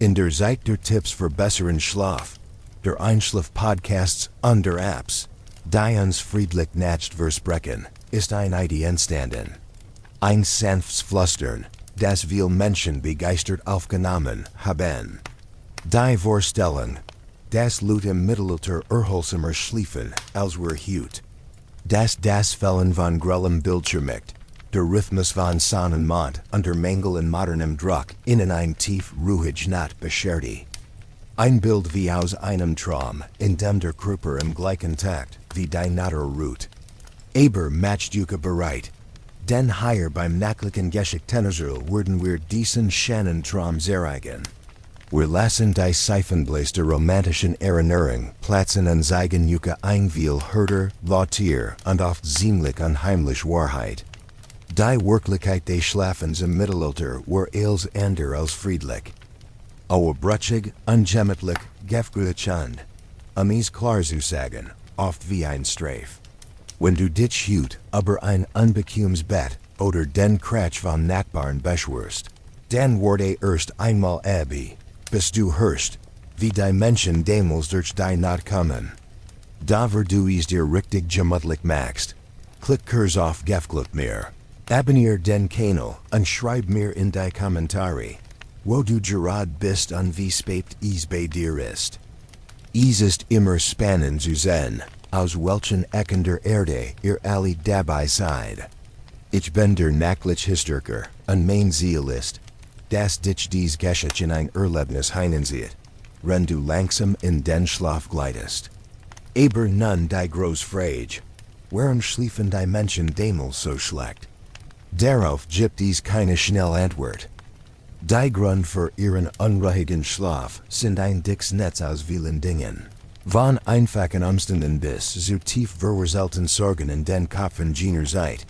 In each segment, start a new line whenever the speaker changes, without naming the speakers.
In der Zeit der Tipps für besseren Schlaf, der Einschlaf Podcasts und der Apps, die uns friedlich Nacht versprechen, ist ein Idee entstanden. Ein sanftes Flüstern, das viele Menschen begeistert aufgenommen haben. Die Vorstellung, das Lut im Mittelalter erholsamer schliefen, als wir heut. Das Fällen von grellem Bildschirmlicht, der Rhythmus von Sonnenmond und der Mangel in modernem Druck in ein tief ruhig Nacht bescherte. Ein Bild wie aus einem Traum, in dem der Körper im gleichen Takt wie die Natur ruht. Aber macht Duke bereit, denn hier beim nachtlichen Geschichtenizel werden wir diesen schönen Traum erreichen. Wir lassen die Seifenbläs der romantischen Erinnerung platzen und zeigen Yuka ein viel härter, lauter und oft ziemlich unheimlich Wahrheit. Die Wirklichkeit des Schlafens im Mittelalter war alles andere als friedlich. Aber brutschig, ungemütlich, gefrühlich und, es klar zu sagen, oft wie ein Streif. Wenn du dich heut aber ein unbequemes Bett oder den Kratsch von Nachbarn beschwerst, dann wurde erst einmal Abby, bis du hörst, wie die Menschen damals durch die Nacht kommen. Da du es dir richtig gemütlich machst, klick kurz auf Gefglück mehr, abonnier den Kanal und schreib mir in die Kommentare, wo du gerad bist und wie spät es bei dir ist. Es ist immer spannend zu sehen, aus welchen Ecken der Erde ihr alle dabei seid. Ich bin der nachtliche Historiker und mein Ziel ist, dass dich dies Geschichte in ein Erlebnis hineinzieht, wenn du langsam in den Schlaf gleitest. Aber nun die große Frage, warum schliefen die Menschen damals so schlecht? Darauf gibt es keine schnelle Antwort. Die Grund für ihren unruhigen Schlaf sind ein dickes Netz aus vielen Dingen. Von einfachen Umständen bis zu tief verwurzelten Sorgen in den Köpfen jener Zeit.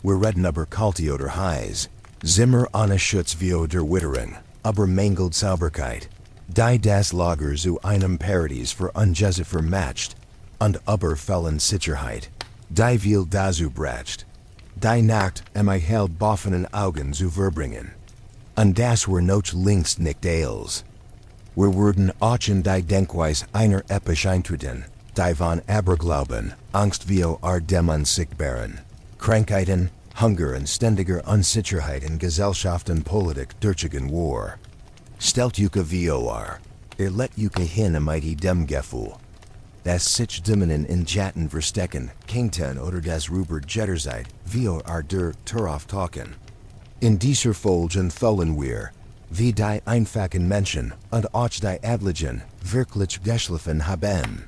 Wir reden über kalte oder heiß, Zimmer ohne Schutz wie der Witterung, aber mangelt Sauberkeit. Die das Lager zu einem Paradies für Ungeze vermatcht, und aber fällen Sicherheit. Die viel dazu bracht. Die Nacht ein hell boffenen Augen zu verbringen. Und das wir noch längst nicht als. Wir werden auch in die Denkweise einer Epoche eintreten, die von Aberglauben, Angst wie dem Unsichtbaren, Krankheiten, Hunger und ständiger Unsicherheit in Gesellschaft und Politik durchgehen war. Stellt Yuka vor, let Yuka hin dem Gefühl. Das sich Dimmen in Jatten verstecken, Kington oder das Rupert Jetterzeit, der Turauf talken. In dieser Folge entfallen wir, wie die einfachen Menschen und auch die Adligen wirklich geschlafen haben.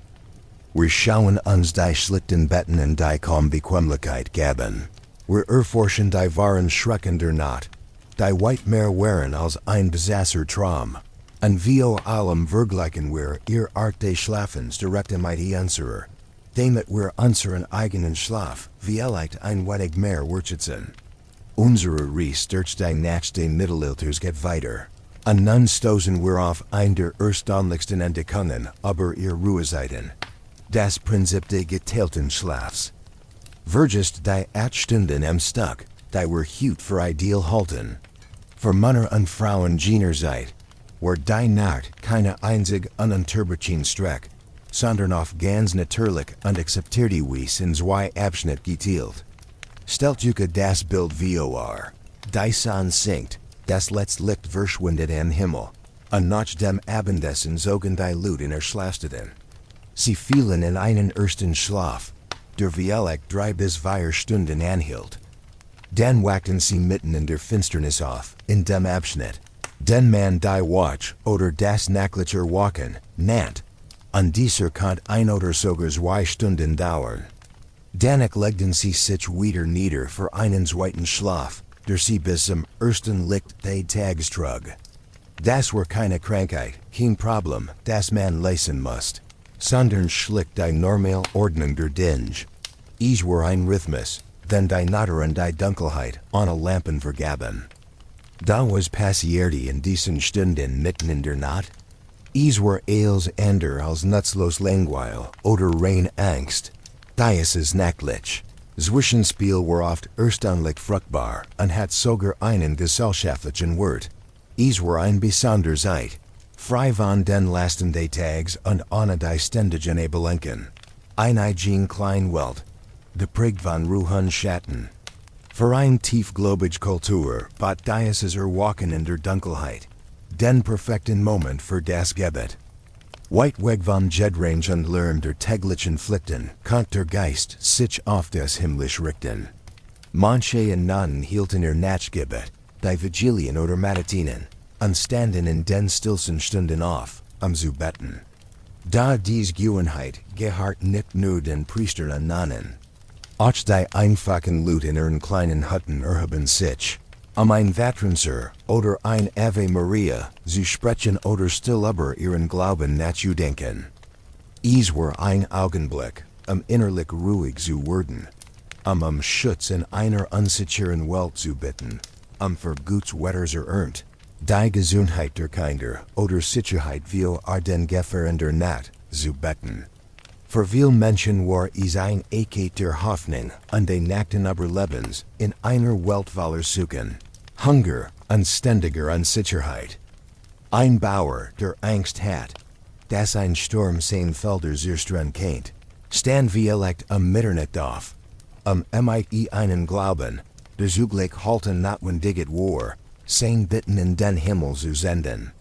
Wir schauen uns die schlichten Betten und die kaum Bequemlichkeit geben. Wir erforschen die wahren Schrecken der Nacht, die weit mehr wären als ein besasser Traum. Und wie allem vergleichen wir ihr Art des Schlafens direkt mit die unserer, damit wir unseren eigenen Schlaf vielleicht ein wenig mehr wertschätzen. Unsere Reise durch die Nacht des Mittelalters geht weiter. Und nun stoßen wir auf ein der erstaunlichsten Entdeckungen über ihr Ruhezeiten. Das Prinzip des geteilten Schlafs. Vergest die 8 Stunden am Stück, die wir heut für ideal halten. Für Männer und Frauen jener Zeit, war die Nacht keine einzig ununterbrochene Strecke, sondern auf ganz natürlich und akzeptierte Weise in 2 Abschnitt geteilt. Stellt Yuka das Bild vor. Die Sonne sinkt, das letzte Licht verschwindet am Himmel, und nach dem Abendessen zogen die Leute in Schlafstätten. Sie fielen in einen ersten Schlaf, der vielleicht 3 bis 4 Stunden anhielt. Dann wachten sie mitten in der Finsternis auf, in dem Abschnitt, den man die Watch oder das nachtliche Wachen nannt, und dieser kann 1 oder sogar 2 Stunden dauern. Danach legten sie sich wieder nieder für einen zweiten Schlaf, der sie bis zum ersten Licht des Tages trug. Das war keine Krankheit, kein Problem, das man lesen musste, sondern schlicht die normale Ordnung der Dinge. Es war ein Rhythmus, den die Natur und die Dunkelheit ohne Lampen vergaben. Da was passierte in diesen Stunden mitten in der Nacht? Es war alles andere als nutzlos Langweil oder rein Angst. Dieses Nachtlich. Zwischenspiel war oft erstaunlich fruchtbar und hat sogar einen gesellschaftlichen Wert. Es war ein besonder Zeit. Frei von den lasten day tags und ohne die ständigen Belenken. Ein klein Welt. De Prig von Ruhn Schatten. Verein tiefglobige Kultur, bot Dieses Walken in der Dunkelheit. Den perfekten Moment für das Gebet. White Weg vom Jedrange und Lärm der täglichen Pflichten, konnte der Geist sich auf das himmlisch richten. Manche und Nonnen hielten ihr Nachtgebet, die Vigilien oder Matatinen, und standen in den stillsten Stunden auf, zu beten. Da dies Gewohnheit gehört nicht nur den Priestern und Nonnen. Auch die einfachen Leute in ihren kleinen Hütten erheben sich, ein Vatrenser oder ein Ave Maria zu sprechen oder still über ihren Glauben nachzudenken. Es war ein Augenblick, innerlich ruhig zu werden, Schutz in einer unsicheren Welt zu bitten, für gutes Wetter erörnt, die Gesundheit der Kinder oder Sicherheit viel den Gefahren der Nacht zu beten. Für viele Menschen war es ein Eket der Hoffnung und den Nachten Überlebens in einer Welt voller Suchen, Hunger und ständiger Unsicherheit. Ein Bauer, der Angst hat, dass ein Sturm seine Felder zerstreuen kennt, stand vielleicht Mitternacht auf, mit einen Glauben, der zugleich halten notwendiget war, sein Bitten in den Himmel zu senden.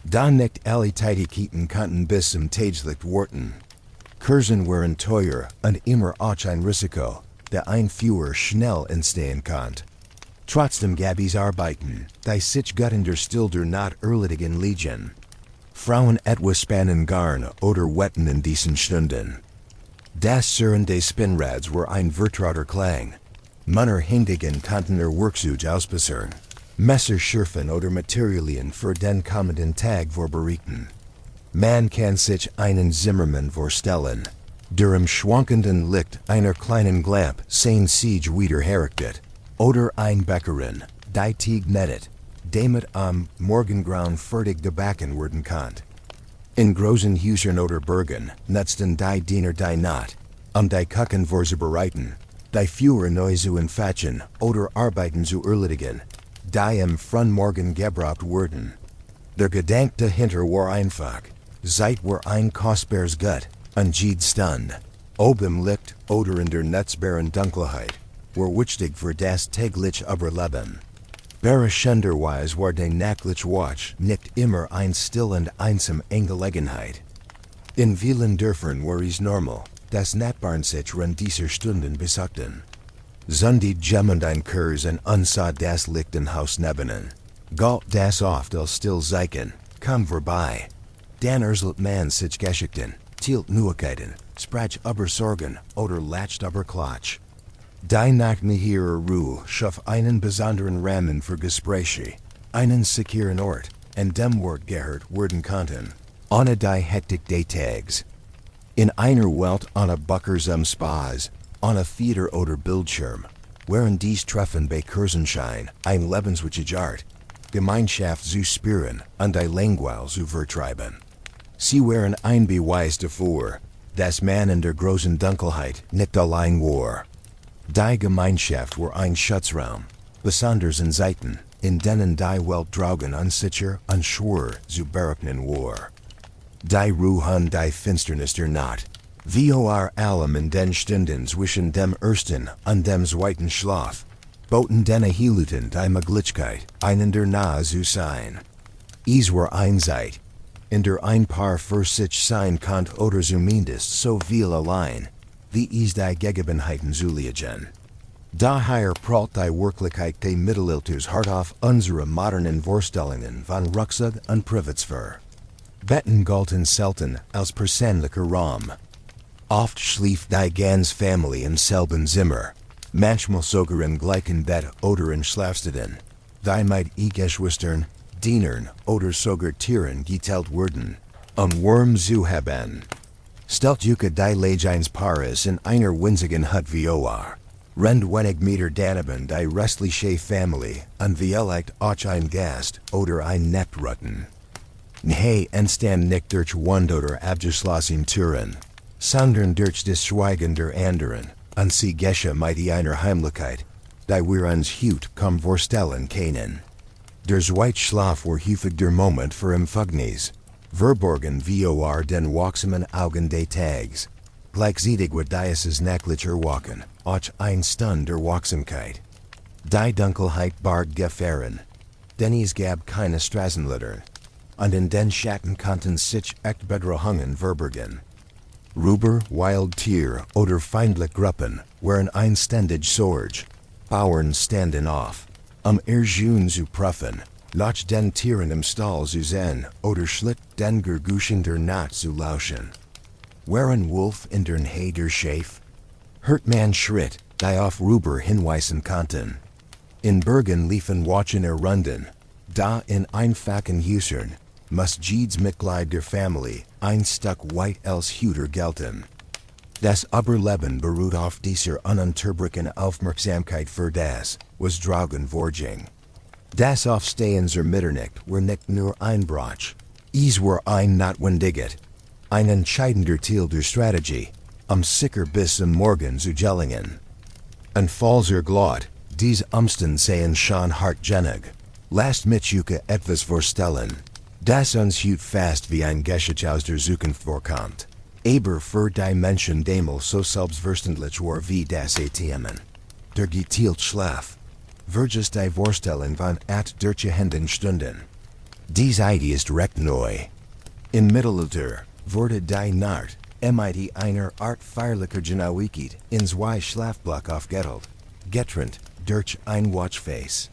Da nicht alle Tätigkeiten konnten bis zum Tageslicht warten. Kursen waren teuer und immer auch ein Risiko, der ein Führer schnell entstehen konnte. Trotzdem gab es Arbeiten, die sich gut in der Still der Nacht erledigen ließen. Frauen etwas spannen garn oder wetten in diesen Stunden. Das Surren des Spinnrads war ein vertrauter Klang. Männer hingegen konnten ihr Werkzeug ausbessern. Messer schürfen oder Materialien für den kommenden Tag vorbereiten. Man kann sich einen Zimmermann vorstellen, der im schwankenden Licht einer kleinen Lampe sein Siege wieder herrichtet, oder ein Bäckerin, die Teig nettet, damit Morgengrauen fertig gebacken werden kann. In großen Häusern oder Bergen nutzten die Diener die Nacht, die Kochen vorzubereiten, die Führer neu zu entfachen oder Arbeiten zu erledigen, die im Frühmorgen gebraucht wurden. Der Gedanke dahinter war einfach. Zeit war ein kostbares Gut, und jede Stunde, ob im Licht oder in der netzbaren Dunkelheit, war wichtig für das tägliche Überleben. Überraschenderweise war die nachtliche Watch nicht immer ein still und einsam Angelegenheit. In vielen Dörfern war es normal, dass Nachbarn sich rund dieser Stunden besuchten. Sonntag jemand ein Kurs und unsah das Licht im Haus nebenan. Galt das oft als still Zeichen, kam vorbei. Dan erzelt man sich Geschichten, tielt Neuigkeiten, sprach über Sorgen oder lacht über Klatsch. Die Nacht ihrer Ruhe schuf einen besonderen Rahmen für Gespräche, einen sicheren Ort, an dem Wort gehört werden konnten, ohne die Hektik des Tags. In einer Welt ohne Buckers Spas, ohne Theater oder Bildschirm, wären dies Treffen bei Kursenschein ein lebenswichtige Art, Gemeinschaft zu spüren und die Langeweile zu vertreiben. Sie waren ein Beweis dafür, dass man in der großen Dunkelheit nicht allein war. Die Gemeinschaft war ein Schutzraum, besonders in Zeiten, in denen die Welt draugen unsicher und schwer zu berechnen war. Die Ruhe und die Finsternis der Nacht, vor allem in den Stunden zwischen dem ersten und dem zweiten Schlaf, boten den Erhielten die Möglichkeit, einander nahe zu sein. Es war eine Zeit, in der ein Paar für sich sein konnte oder zumindest so viel allein, wie es die Gegebenheiten zuliegen. Daher prallt die Wirklichkeit des Mittelalters hart auf unsere modernen Vorstellungen von Rucksack und Privatsphäre. Betten galten selten als persönlicher Raum. Oft schlief die ganze Familie im selben Zimmer, manchmal sogar im gleichen Bett oder in Schlafstätten, die mit Geschwistern, Dienern oder sogar Tieren geteilt wurden, warm zu haben. Stellt euch die Legeins Paris in einer winzigen Hut vor. Rend wenig Meter daneben die restliche Familie und vielleicht auch ein Gast oder ein Nachtrutten. Hey entstand nicht durch Wand oder abgeschlossen Türen, sondern durch das Schweigen der anderen, und sie geschah mit einer Heimlichkeit, die wir uns heute kaum vorstellen können. Der Zweitschlaf war häufig der Moment für Empfängnis, Verborgen vor den Waxamen Augen des Tags. Gleichzeitig wird dieses Nacklicher Wachen, auch ein Stund der Wachsamkeit. Die Dunkelheit barg gefahren. Dennis gab keine Straßenlitter. Und in den Schatten konnten sich echt bedrohungen verbergen. Rüber, Wildtier oder feindliche Gruppen waren ein ständig Sorge. Bauern standen auf, Erjun zu prüfen, nach den Tieren im Stall zu sehen oder schlicht den Gerguschen der Nacht zu lauschen. Waren Wolf in den Hay der Schaf? Hört man Schritt, die auf Rüber hinweisen konnten. In Bergen liefen Watchen Runden, da in einfachen Häusern, muss jedes Mitglied der Familie ein Stück weit als Hüter gelten. Das Überleben beruht auf dieser ununterbrochenen Aufmerksamkeit für das, was draugen vorging. Das Aufstehen zur Mitternacht war nicht nur ein Brach, es war ein notwendiges, ein entscheidender Teil der Strategie, sicher bis zum Morgen zu gelingen. Und falls glaubt, dies Umstände schon hartgenig, lasst mich euch etwas vorstellen, das uns heute fast wie ein Geschichte aus der Zukunft vorkommt. Aber für die Menschen damals so selbstverständlich war wie das Atmen. Der geteilte Schlaf. Verges die Vorstellung von durchgehenden Stunden. Dies Idee ist recht neu. Im Mittelalter wurde die Nacht mit einer Art feierlicher Genauigkeit in zwei Schlafblock aufgeteilt, getrennt durch ein Watchface.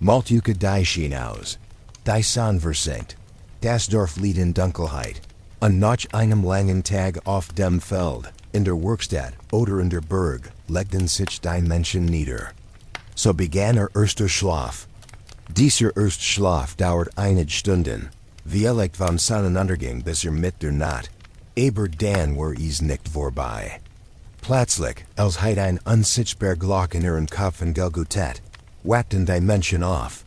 Maltuke die schien aus. Die Sonne versinkt. Das Dorf liegt in Dunkelheit. Und nach einem langen Tag auf dem Feld, in der Werkstatt oder in der Burg, legten sich die Menschen nieder. So begann erster Schlaf. Dieser erste Schlaf dauert einige Stunden, vielleicht vom Sonnenuntergang bis mit der Nacht, aber dann war es nicht vorbei. Plötzlich, als hätte ein unsichtbarer Glock in ihren Kopf gelgutet, wachten die Menschen auf.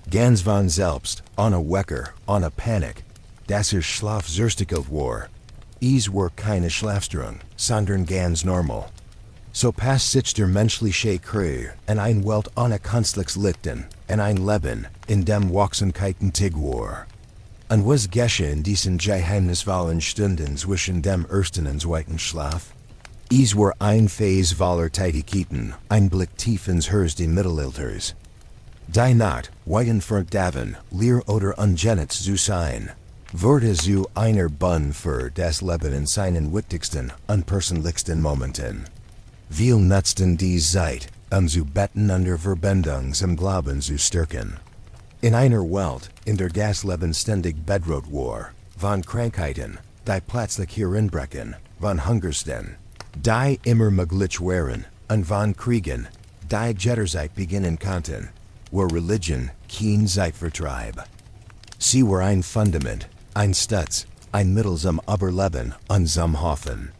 Ganz von selbst, ohne Wecker, ohne Panik, dass Schlaf zerstückelt war. Es war keine Schlafstörung, sondern ganz normal. So passt sich der menschliche Kreuer in ein Welt ohne künstliches Lichten, in ein Leben, in dem Wachsamkeiten tig war. Und was geschah in diesen geheimnisvollen Stunden zwischen dem ersten und zweiten Schlaf? Es war ein Phase voller Tätigkeiten, ein Blick tief ins Herz des Mittelalters. Die Nacht, weit entfernt davon, leer oder ungenet zu sein, wurde zu einer Bun für das Leben in seinen wichtigsten, unpersönlichsten Momenten. Wir nutzten die Zeit, zu beten und der Verbindung zum Glauben zu stärken. In einer Welt, in der das Leben ständig bedroht war, von Krankheiten, die plötzlich hereinbrechen, von Hungersten, die immer möglich waren, und von Kriegen, die jederzeit beginnen konnten, war Religion kein Zeitvertreib. Sie war ein Fundament, ein Stütz, ein Mittel zum Überleben und zum Hoffen.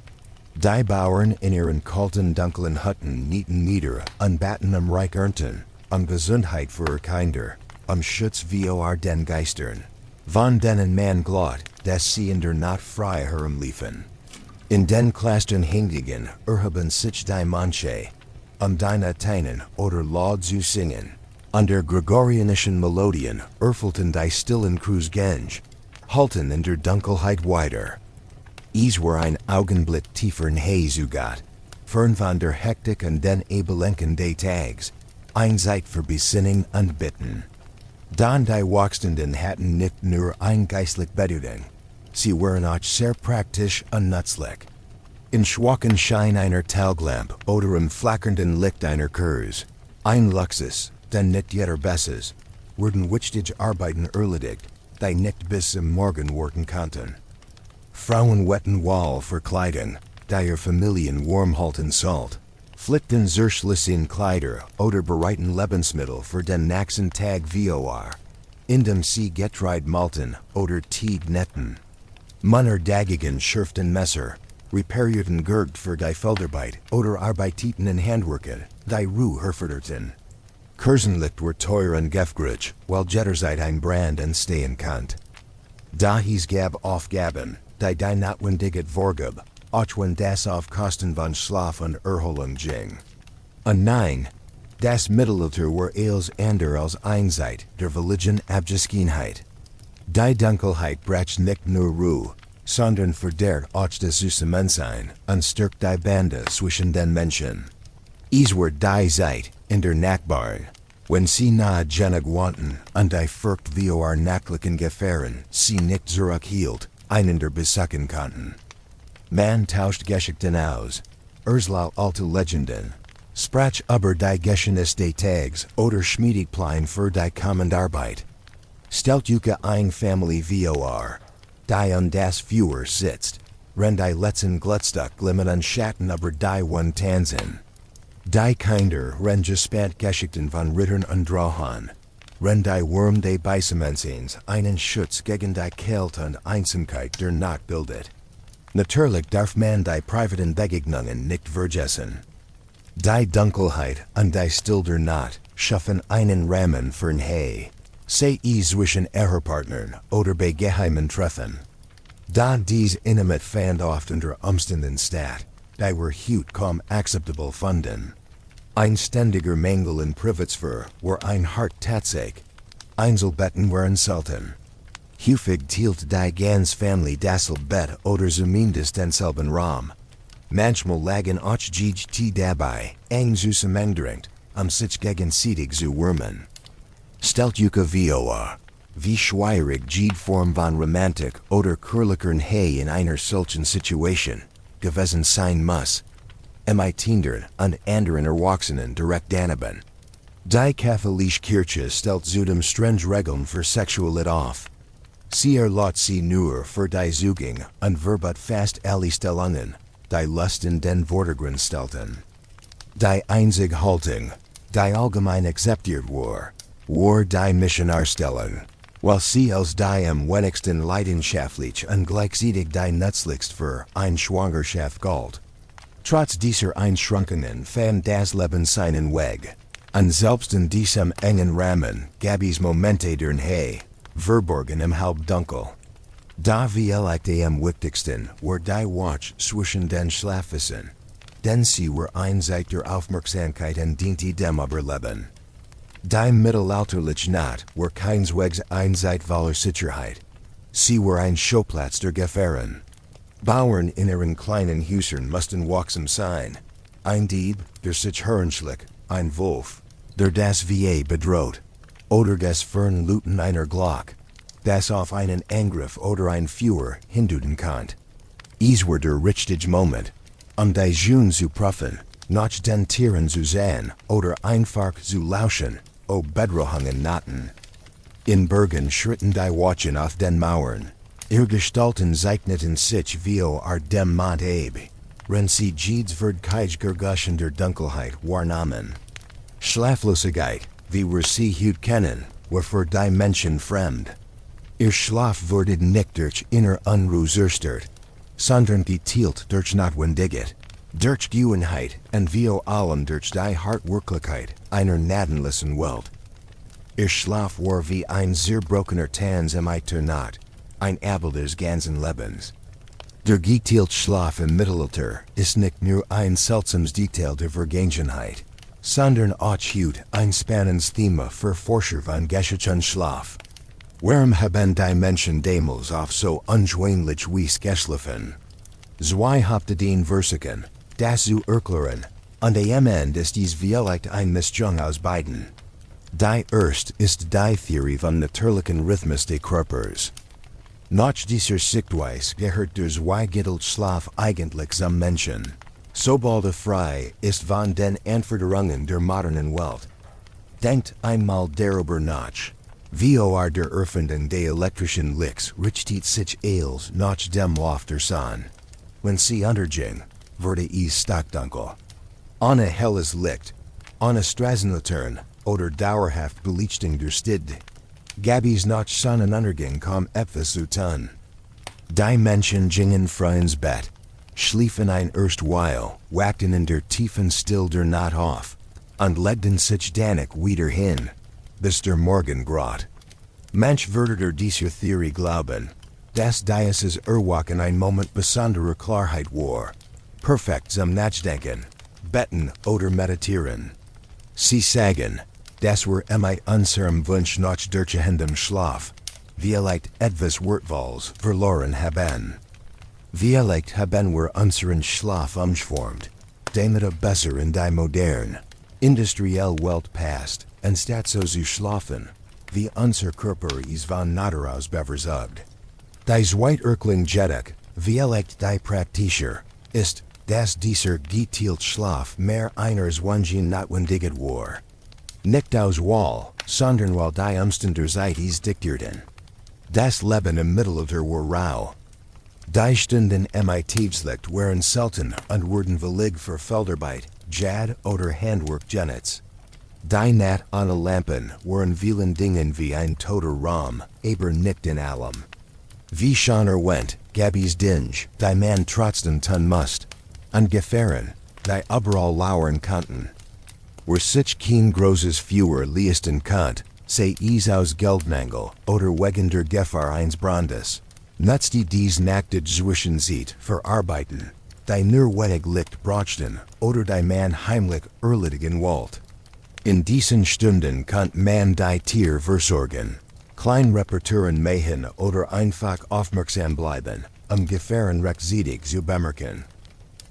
Die Bauern in ihren kalten, dunklen Hütten nieten nieder und baten Reich ernten, Gesundheit für ihre Kinder, Schutz vor den Geistern, von denen man glaubt, dass sie in der Nacht frei herumliefen. In den Klastern hingegen erhoben sich die Mönche, deine Teinen oder Laud zu singen. An der gregorianischen Melodien erfüllten die stillen Kreuzgänge, halten in der Dunkelheit weiter. Es war ein Augenblick tieferen Hezugat, fern von der Hektik und den Ebelenken des Tags, ein Zeit für Besinnung und Bitten. Dann die Wachstenden hatten nicht nur ein geistlich Bedeutung, sie waren auch sehr praktisch und nützlich. In schwachen Schein einer Tauglampe oder im flackernden Licht einer Kerze, ein Luxus, denn nicht jeder Besses, wurden wichtige Arbeiten erledigt, die nicht bis zum Morgen werden konnten. Frauen wetten Wall für Kleidung, die ihr Familien warm halten sollt, flickten zerschlissene Kleider oder bereiten Lebensmittel für den nächsten Tag vor, indem sie Getreide malten oder Teig netten. Männer dagigen schürften Messer, reparierten Gürgt für die Feldarbeit oder arbeiteten in Handwerken, die Ruhe herforderten. Kerzenlicht war teuer und giftig, weil jederzeit ein Brand entstehen konnte. Dahies gab Aufgaben, die notwendiget vorgab, auch wenn das auf Kosten von Schlaf und Erholung ging. Und nein, das Mittelalter war als ander als Einzeit der Religion Abgeschiedenheit. Die Dunkelheit brach nicht nur Ruhe, sondern verdert auch das Zusammensein, und stärkt die Bande zwischen den Menschen. Es war die Zeit in der Nachbarn, wenn sie nahe genug wanten, und die Furcht vor nachlichen Gefahren sie nicht zurückhielt, einander besuchen konnten. Man tauscht Geschichten aus, Erzlau alte Legenden, sprach über die Geschehnis des Tags oder schmiedig Plein für die kommende Arbeit. Stellt euch ein Family vor, die an das Feuer sitzt, wenn die letzten Glutstück glimmen und Schatten über die Wand tanzen. Die Kinder ren gespannt Geschichten von Rittern und Drachen, wenn die Wurm des Beisamensins einen Schutz gegen die Kälte und Einsamkeit der Nacht bildet. Natürlich darf man die privaten Begegnungen nicht vergessen. Die Dunkelheit und die Stille der Nacht schaffen einen Rahmen für Hay, sei es zwischen Ehepartnern oder bei geheimen Treffen. Da dies intimate fand oft unter Umständen statt, die wir heute kaum akzeptabel fanden. Ein ständiger Mangel in Privatsphäre war ein hart Tatsache. Einzelbetten waren selten. Häufig teilt die ganze Familie dasselbe Bett oder zumindest denselben Raum. Manchmal lagen auch GT dabei, eng zusammengedrängt, sich gegenseitig zu wärmen. Stellt euch vor, wie schwierig jede Form von Romantik oder Körlikern Hay in einer solchen Situation gewesen sein muss. Mit Kindern und anderen Erwachsenen direkt daneben. Die katholische Kirche stellt zudem strenge Regeln für Sexualität auf. Sie erlaubt sie nur für die Zeugung und verbot fast alle Stellungen, die Lust in den Vordergrund stellten. Die einzige Haltung, die allgemein akzeptiert war die Missionarstellung, while sie als die am wenigsten leidenschaftlich und gleichzeitig die nützlichst für eine Schwangerschaft galt. Trotz dieser Einschränkungen fand das Leben seinen Weg, und selbst in diesem engen Rahmen gab es Momente der Hay, verborgen im Halbdunkel. Da vielleicht am wichtigsten war die Watch zwischen den Schlafphasen, denn sie war einseitig der Aufmerksamkeit und diente dem Überleben. Die mittelalterliche Nacht war keineswegs einseitig voller Sicherheit. Sie war ein Schauplatz der Gefahren. Bauern in ihren kleinen Häusern mussten wachsam sein. Ein Dieb, der sich herrenschlich, ein Wolf, der das Va bedroht, oder das Fernluten einer Glock, das auf einen Angriff oder ein Feuer hindeuten kann. Es war der richtige Moment, die June zu prüfen, nach den Tieren zu sehen oder einfach zu lauschen, ob Bedrohungen natten. In Bergen schritten die Watchen auf den Mauern. Ihr Gestalten zeichneten sich vor dem Mont Abe, wenn sie Jedswerdkeit der Dunkelheit wahrnahmen. Schlaflosigkeit, wie wir sie heute kennen, war für die Menschen fremd. Ihr Schlaf wurde nicht durch inner Unruhe zerstört, sondern geteilt durch Notwendigkeit, durch Gewohnheit und vor allem durch die Hartwirklichkeit einer gnadenlosen Welt. Ihr Schlaf war wie ein zerbrochener Tanz im Nacht, ein Abbild des ganzen Lebens. Der geteilte Schlaf im Mittelalter ist nicht nur ein seltsames Detail der Vergangenheit, sondern auch heute ein spannendes Thema für Forscher von Geschichte und Schlaf. Warum haben die Menschen damals auf so ungewöhnlich Weise geschlafen? Zwei Hauptideen versuchen, das zu erklären, und am Ende ist dies vielleicht ein Mischung aus beiden. Die erste ist die Theorie von natürlichen Rhythmus des Körpers. Nach dieser Sichtweise gehört der zweigeteilte Schlaf eigentlich zum Menschen. Sobald frei ist von den Anforderungen der modernen Welt. Denkt einmal darüber nach. Vor der Erfindung des elektrischen Lichts richtet sich alles nach dem Lauf der Sonne. Wenn sie unterging, wurde es stockdunkel. Ohne helles Licht, ohne Straßenlaternen oder dauerhaft Belichtung der Städte, gab es nach Sonnenuntergang kaum etwas zu tun. Die Menschen gingen früh ins Bett, schliefen ein erstwhile, wachten in der tiefen Stille der Nacht auf, und legten sich danach wieder hin, bis der Morgen graut. Manch würde dieser Theorie glauben, dass dieses Erwachen ein Moment besonderer Klarheit war, perfekt zum Nachdenken, Betten oder Meditieren. Sie sagen, das war mit unserem Wunsch nach durchgehendem Schlaf, Vielleicht etwas Wortwahls verloren haben. Vielleicht haben wir unseren Schlaf umgeformt, damit besser in die modern, industrielle Welt passt, anstatt so zu schlafen, wie unser Körper is von Natur aus bevorzugt. Die Zweiterklung jedoch, vielleicht die praktischer, ist, dass dieser geteilte Schlaf mehr eines Wunschen notwendiget war. Nicht aus Wahl, sondern weil die Umstände Zeites diktierten. Das Leben im Mittelalter war rau. Die Stunden Tiefslicht waren selten und wurden willig für Feldarbeit, Jad oder Handwerk genutzt. Die Nacht ohne Lampen waren vielen Dingen wie ein toter Raum, aber nicht in allem. Wie schon erwähnt, Gabby's Dinge, die man trotzdem tun musst, und Gefahren, die überall lauern konnten. Were sich kein großes Fewer leisten könnt, sei es aus Geldmangel oder wegen der Gefahr eines Brandes. Nutzte dies nackte Zwischenzeit verarbeiten, die nur wenig Licht brachten oder die man heimlich erledigen wollt. In diesen Stunden konnte man die Tier versorgen, klein Reperturen machen oder einfach aufmerksam bleiben, Gefahren rechtzeitig zu bemerken.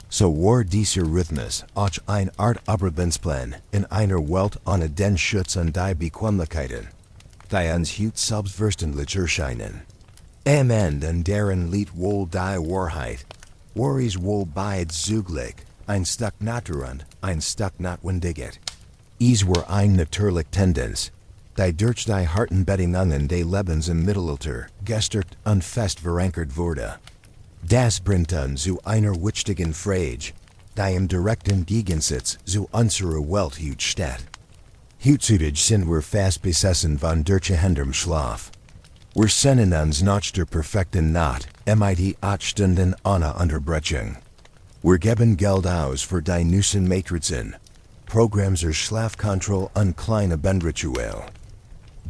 So war dieser Rhythmus auch ein Art Überlebensplan in einer Welt ohne den Schutz und die Bequemlichkeiten, die uns heute selbstverständlich erscheinen. Am Ende an deren Lied wohl die Wahrheit, war es wohl beid zugleich, ein Stück Natur und ein Stück notwendiget. Es war ein natürlich Tendenz, die durch die harten Bedingungen des Lebens im Mittelalter gestärkt und fest verankert wurde. Das bringt uns zu einer wichtigen Frage, die im direkten Gegensatz zu unserer Welt heute steht. Heutzutage sind wir fast besessen von durchgehenderem Schlaf. Wir sennen uns nach der perfekten Nacht, mit 8 Stunden ohne Unterbrechung. Wir geben Geld aus für die neuesten Matrizen, Programme zur Schlafkontrolle und kleine Bendritual.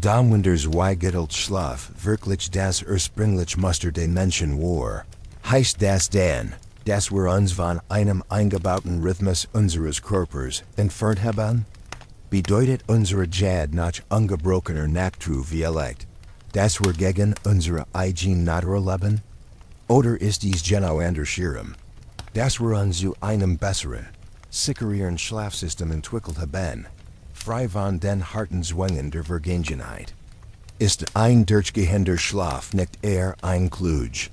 Da der Zweigedelt Schlaf wirklich das ursprüngliche Muster der Menschen war, heißt das dann, dass wir uns von einem eingebauten Rhythmus unseres Körpers entfernt haben? Bedeutet unsere Jad nach ungebrochener Natur vielleicht, dass wir gegen unsere eigene Natur leben? Oder ist dies genau andersherum, dass wir uns zu einem besseren, sichereren Schlafsystem entwickelt haben, frei von den harten Zwängen der Vergangenheit? Ist ein durchgehender Schlaf nicht eher ein Klug?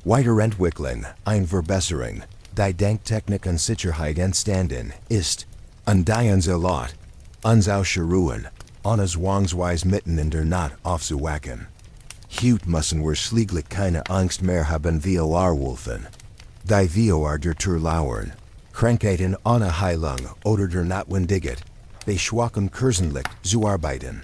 Weiterentwicklung, ein Verbesserung, die Denktechnik und Sicherheit entstanden ist, und die uns erlaubt, uns auszuruhen, ohne zwangsweise mitten in der Nacht aufzuwachen. Heute müssen wir schließlich keine Angst mehr haben wie Warwolfen, die wir der Tür lauern, Krankheiten ohne Heilung oder der Notwendigkeit, bei schwachem Kursenlicht zu arbeiten.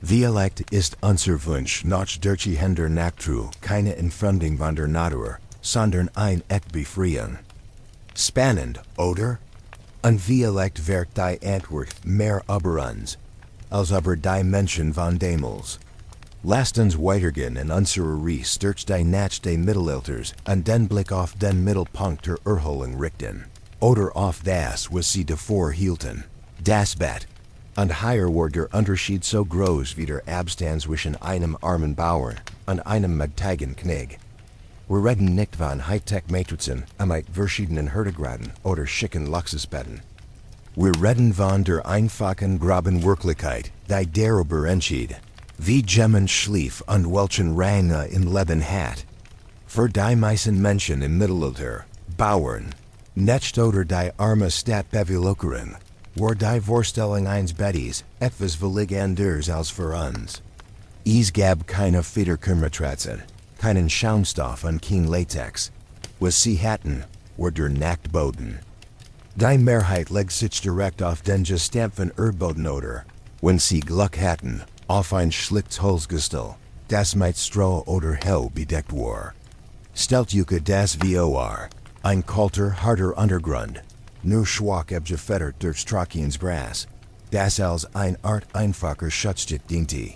Vielleicht ist unser Wunsch nach durchgehender Natur keine Entfremdung von der Natur, sondern ein echt Befreiung. Spannend, oder? Und vielleicht wird die Antwort mehr über uns, als über die Menschen von damals. Lasst uns weitergehen in unserer Reise durch die Nacht des Mittelalters und den Blick auf den Mittelpunkt der Erholung richten. Oder auf das, was sie davor hielten, das Bett. Und hier war der Unterschied so groß wie der Abstand zwischen einem armen Bauern und einem mächtigen Knecht. Wir reden nicht von Hightech-Matrizen mit verschiedenen Härtegraden oder schicken Luxusbetten. Wir reden von der einfachen groben Wirklichkeit, die darüber entschied, wie jemand schlief und welchen Rang im Leben hat. Für die meisten Menschen im Mittelalter, Bauern, nicht oder die arme Stadtbevölkerung, war die Vorstellung eines Bettes etwas völlig anders als für uns. Es gab keine Federkümmermatratzen, keinen Schaumstoff und kein Latex. Was sie hatten, war der Nacktboden. Die Mehrheit legt sich direkt auf den gestampften Erdboden oder, wenn sie Glück hatten, auf ein schlichtes Holzgestell, das mit Stroh oder Heu bedeckt war. Stellt euch das vor, ein kalter, harter Untergrund, nur schwach abgefedert durch trockenes Gras, das als eine Art einfacher Schutzstück diente.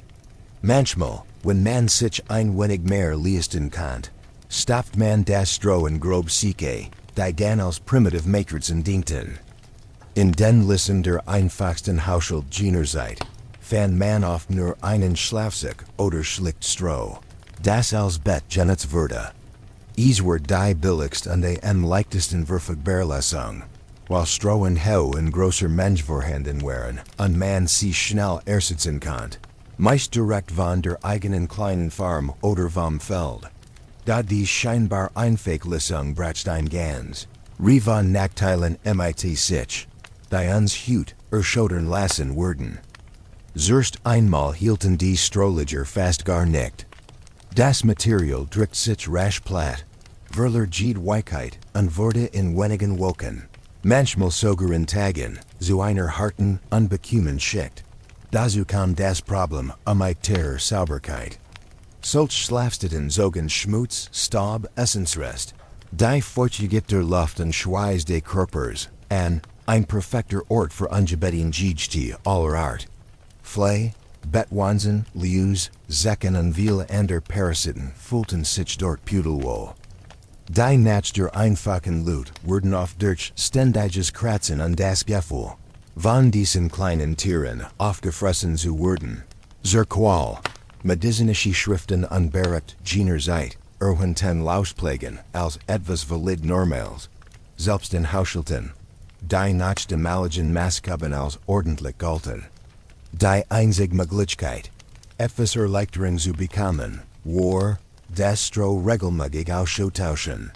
Manchmal, wenn man sich ein wenig mehr leisten kann, stopft man das Stroh in grob Sicke, die dann als primitive Matrizen dienten. In den Listen der einfachsten Haushalt jener Zeit fan man auf nur einen Schlafsack oder schlicht Stroh. Das als Bett genets würde. Word die billigst und am leichtesten Verfügbarlesung. While Stroh und Heu in grosser Menschvorhanden wären, und man sie schnell ersetzen kann. Meist direkt von der eigenen kleinen Farm oder vom Feld. Da die scheinbar Einfächlesung bracht ein Gans. Von Nachteilen mit sich. Die uns hut, Schodern lassen würden. Zuerst einmal hielten die Strohliger fast gar nicht. Das Material drückt sich rasch platt. Verler geht Weichheit und wurde in wenigen Wochen. Manchmal sogar in Tagen, zu einer harten, unbequemen Schicht. Dazu kam das Problem mit der Sauberkeit. Solch Schlafstätten zogen Schmutz, Staub, Essensrest. Die Feuchtigkeit der Luft und Schweiß des Körpers, ein perfekter Ort für ungebeten Gejti aller Art. Flea, Bettwanzen, Lius, Zecken und viele andere Parasiten fühlten sich dort pudelwohl. Die nach der einfachen Lut wurden oft durch ständiges Kratzen und das Gefühl, von diesen kleinen Tieren aufgefressen zu werden. Zur Qual, medizinische Schriften unberückt jener Zeit, erwähnten Lausplägen als etwas valid Normals, selbst in Haushalten, die nach dem Malagen Maßgaben als ordentlich galten. Die einzige Möglichkeit, etwas erleichtering zu bekommen, war, das Stroh regelmäßig auszutauschen.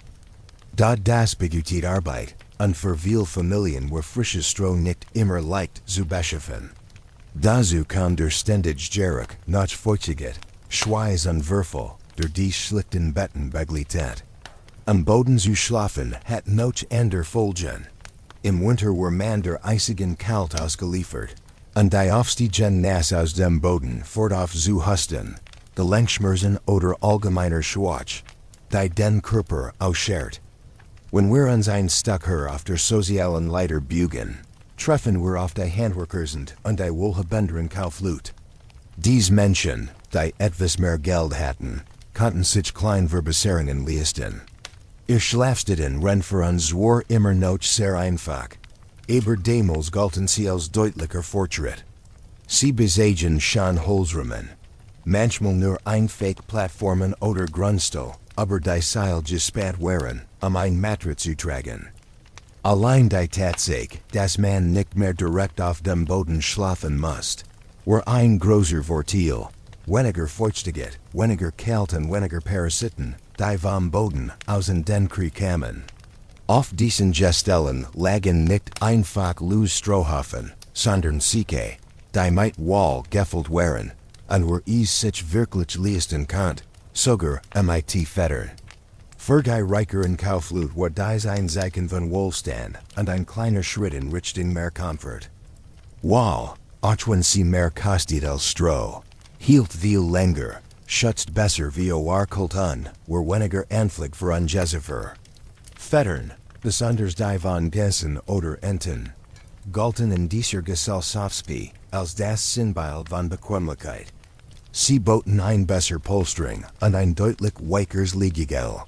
Da das begütet Arbeit, und für viele Familien war frisches Stroh nicht immer leicht zu beschaffen. Dazu kam der ständig Geruch nach Feuchtigkeit, Schweiß und Würfel, der die schlichten Betten begleitet. Am Boden zu schlafen hat noch andere Folgen. Im Winter war man der eisigen Kalt ausgeliefert, und die Aufstiegen nass aus dem Boden fortauf zu husten, Gelenkschmerzen oder allgemeiner Schwach, die den Körper ausschert. Wenn wir uns ein Stück auf der sozialen Leiter bügen, treffen wir auf die Handwerkers und die wohlhabenderen Kaufleute. Dies Menschen, die etwas mehr Geld hatten, konnten sich Kleinverbesserungen leisten. Ihr Schlafstätten ren für uns war immer noch sehr einfach, aber damals galten sie als deutlicher Fortschritt. Sie besagen schon Holzrahmen, manchmal nur Plattformen oder Grundstall, aber die Seil gespannt waren, ein Matratz zu tragen. Allein die Tatsache, dass man nicht mehr direkt auf dem Boden schlafen musste, war ein großer Vorteil. Weniger Feuchtigkeit, weniger Kälte und weniger Parasiten, die vom Boden aus den Krieg kamen. Auf diesen Gestellen lagen nicht einfach loose Strohhaufen, sondern Säcke, die mit Woll gefüllt waren, und wo sich wirklich leisten konnte, sogar mit Fettern. Für die reicheren Kaufleute war dies ein Zeichen von Wohlstand und ein kleiner Schritt in Richtung mehr Komfort. Wohl, auch wenn sie mehr kostet als Stroh, hielt viel länger, schützt besser wie Kalt an, war weniger anfällig für Ungeziefer. Fettern, besonders die von Gessen oder Enten, galten in dieser Gesellschaft als das Sinnbild von Bequemlichkeit. Sie boten ein besser Polstering und ein deutlich weicheres Liegegel.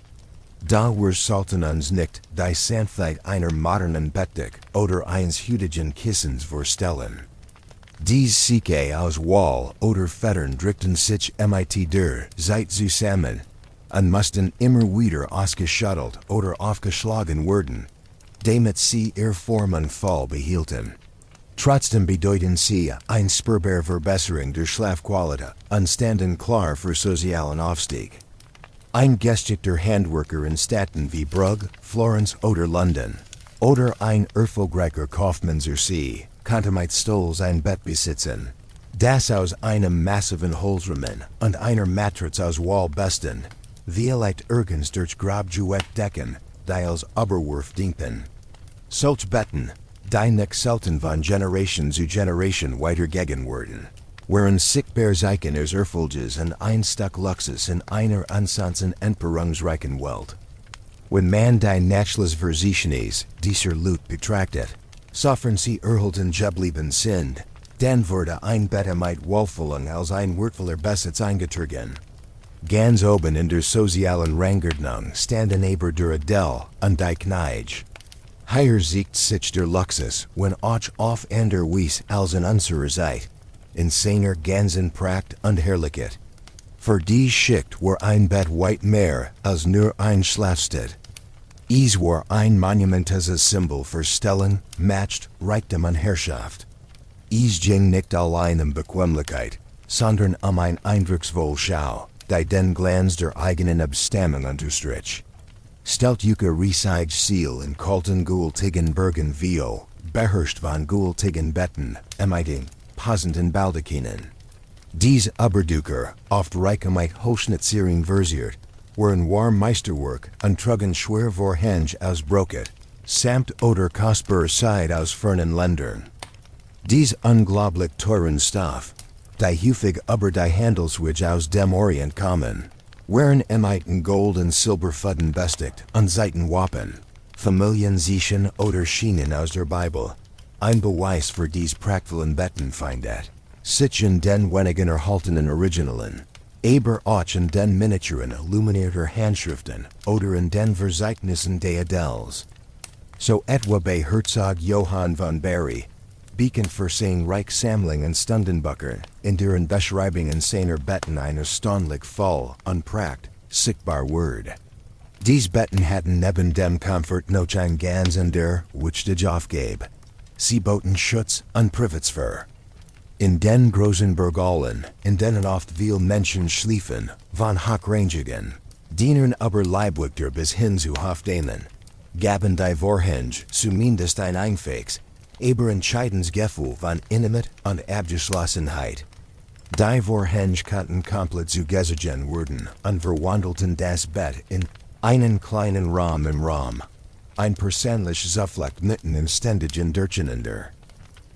Da wir sollten uns nicht die Sanftheit einer modernen Bettdecke oder eines hütigen Kissens vorstellen. Dies Säcke aus Woll oder Fettern drückten sich mit der Zeit zusammen und mussten immer wieder ausgeschuttelt oder aufgeschlagen werden, damit sie ihre Form und Fall behielten. Trotzdem bedeuten sie eine spürbare Verbesserung der Schlafqualität und standen klar für sozialen Aufstieg. Ein geschickter Handwerker in Städten wie Brugge, Florence oder London, oder ein erfolgreicher Kaufmann zur See, konnte mit Stolz ein Bett besitzen, das aus einem massiven Holzrahmen und einer Matratz aus Woll bestand, vielleicht ergens durch Grabjuet decken, die als Oberwurf dienten. Solch Betten, die nicht selten von Generation zu Generation weitergegeben wurden, waren sichtbar Zeichen des Erfolges und ein Stück Luxus in einer ansonsten entbehrungsreichen Welt. Wenn man die Nachlass Verzichtnis dieser Lut betrachtet, sofern sie erhalten geblieben sind, dann wurde ein Bett mit Wohlfühlung als ein wertvoller Besitz eingetragen. Ganz oben in der sozialen Rangordnung standen aber der Adel und die Kneige. Hier siegt sich der Luxus, wenn auch auf ander Wies als in unserer Zeit. insaner Ganzen Pracht und Herrlichkeit. Für die Schicht war ein Bett weit mehr als nur ein Schlafstedt. Es war ein monumentoses Symbol für Stellung, Macht, Reichtum und Herrschaft. Es ging nicht allein Bequemlichkeit, sondern ein eindrucksvoll Schau, die den Glanz der eigenen Abstammung unterstrich. Stellt euch riesig Ziel in kalten gultigen Bergen Vio, beherrscht von gultigen Betten, emiting, posenden Baldachinen. Dies Überdücker, oft reichemit hochschnitzieren versiert, waren warm Meisterwerk und trugen schwer Vorhänge aus Broket, samt oder kostbar Seid aus fernen Ländern. Dies unglaublich teuren Stoff, die häufig über die Handelswege aus dem Orient kommen, waren emiten Gold und Silberfuden bestickt und Seitenwappen, Familienzeichen oder Schienen aus der Bibel, ein Beweis für dies prachtvollen Betten findet. Sich in den wenigen erhaltenen Originalen, aber auch in den Miniaturen illuminierter Handschriften oder in den Verzeichnissen des Adels. So etwa bei Herzog Johann von Bari, beacon für sein Reichssammlung und Stundenbücher, in deren Beschreibungen seiner Betten ein erstaunlich voll und pracht, sichtbar Word. Dies Betten hatten neben dem Komfort noch ein ganz ander, which de aufgab. Sie boten Schutz und Privatsphäre. In den großen Burgallen, in denen oft viel Menschen schliefen, von hochrangigen, dienen aber Leibwächter bis hin zu Hofdamen, gaben die Vorhänge zumindest ein Einfaches, aber entscheidendes Gefühl von Intimate und Abgeschlossenheit. Die Vorhänge konnten komplett zugezogen werden und verwandelten das Bett in einen kleinen Raum im Raum, ein persönlich Zuflucht mitten im ständigen Durcheinander.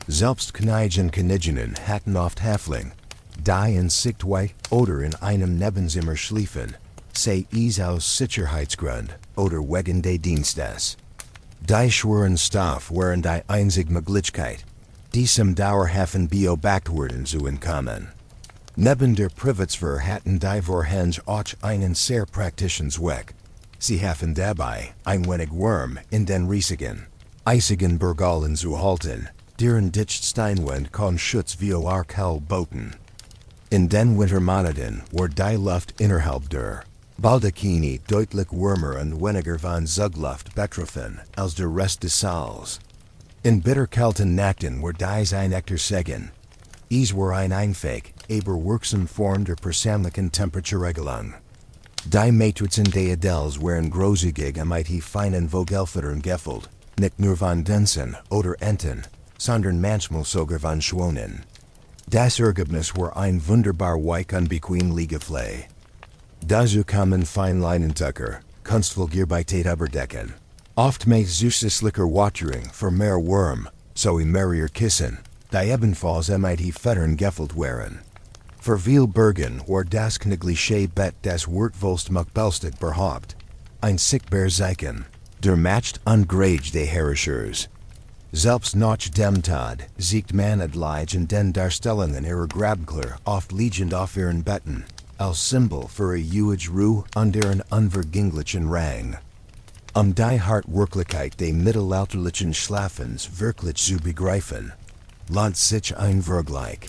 Selbst Kneige und Kniginnen hatten oft Häftling, die in Sichtweite oder in einem Nebenzimmer schliefen, sei es aus Sicherheitsgrund oder wegen des Dienstes. Die schweren Stoff waren die einzige Möglichkeit, diesem dauerhaften Beobachtwerden zu entkommen. Neben der Privatsphäre hatten die Vorhänge auch einen sehr praktischen Zweck. Sie halfen dabei, ein wenig Wärme in den riesigen, eisigen Burgallen zu halten, deren dicht Steinwand kon Schutz via Arkell boten. In den Wintermonaten war die Luft innerhalb der Baldachini deutlich wärmer und weniger von Zugluft betroffen als der Rest des Saals. In bitterkalten Nächten war dies ein echter Segen. Es war ein einfach, aber wirksam Form der persönlichen Temperaturregelung. Die Matrizen des Adels waren großzügig mit feinen Vogelfüttern gefüllt, nicht nur von Dünsen oder Enten, sondern manchmal sogar von Schwonen. Das Ergebnis war ein wunderbar weich und bequem Liegefläche. Dazu kamen Feinleinentucker, kunstvoll Gearbeitet überdecken. Oft mit zusätzlicher Watering für mehr Wärme, sowie mehrier Kissen, die ebenfalls mit Fettern gefüllt waren. Für viel Bergen war das knickliche Bett das wertvollste Muckbelstig überhaupt. Ein sichtbar Zeichen, der Macht und Grade des Herrschers. Selbst nach dem Tod siegt man adlige in den Darstellungen ihrer Grabkler oft liegend auf ihren Betten, als Symbol für ewige Ruhe und deren unvergänglichen Rang. Die Hartwirklichkeit des mittelalterlichen Schlafens wirklich zu begreifen, lohnt sich ein Vergleich.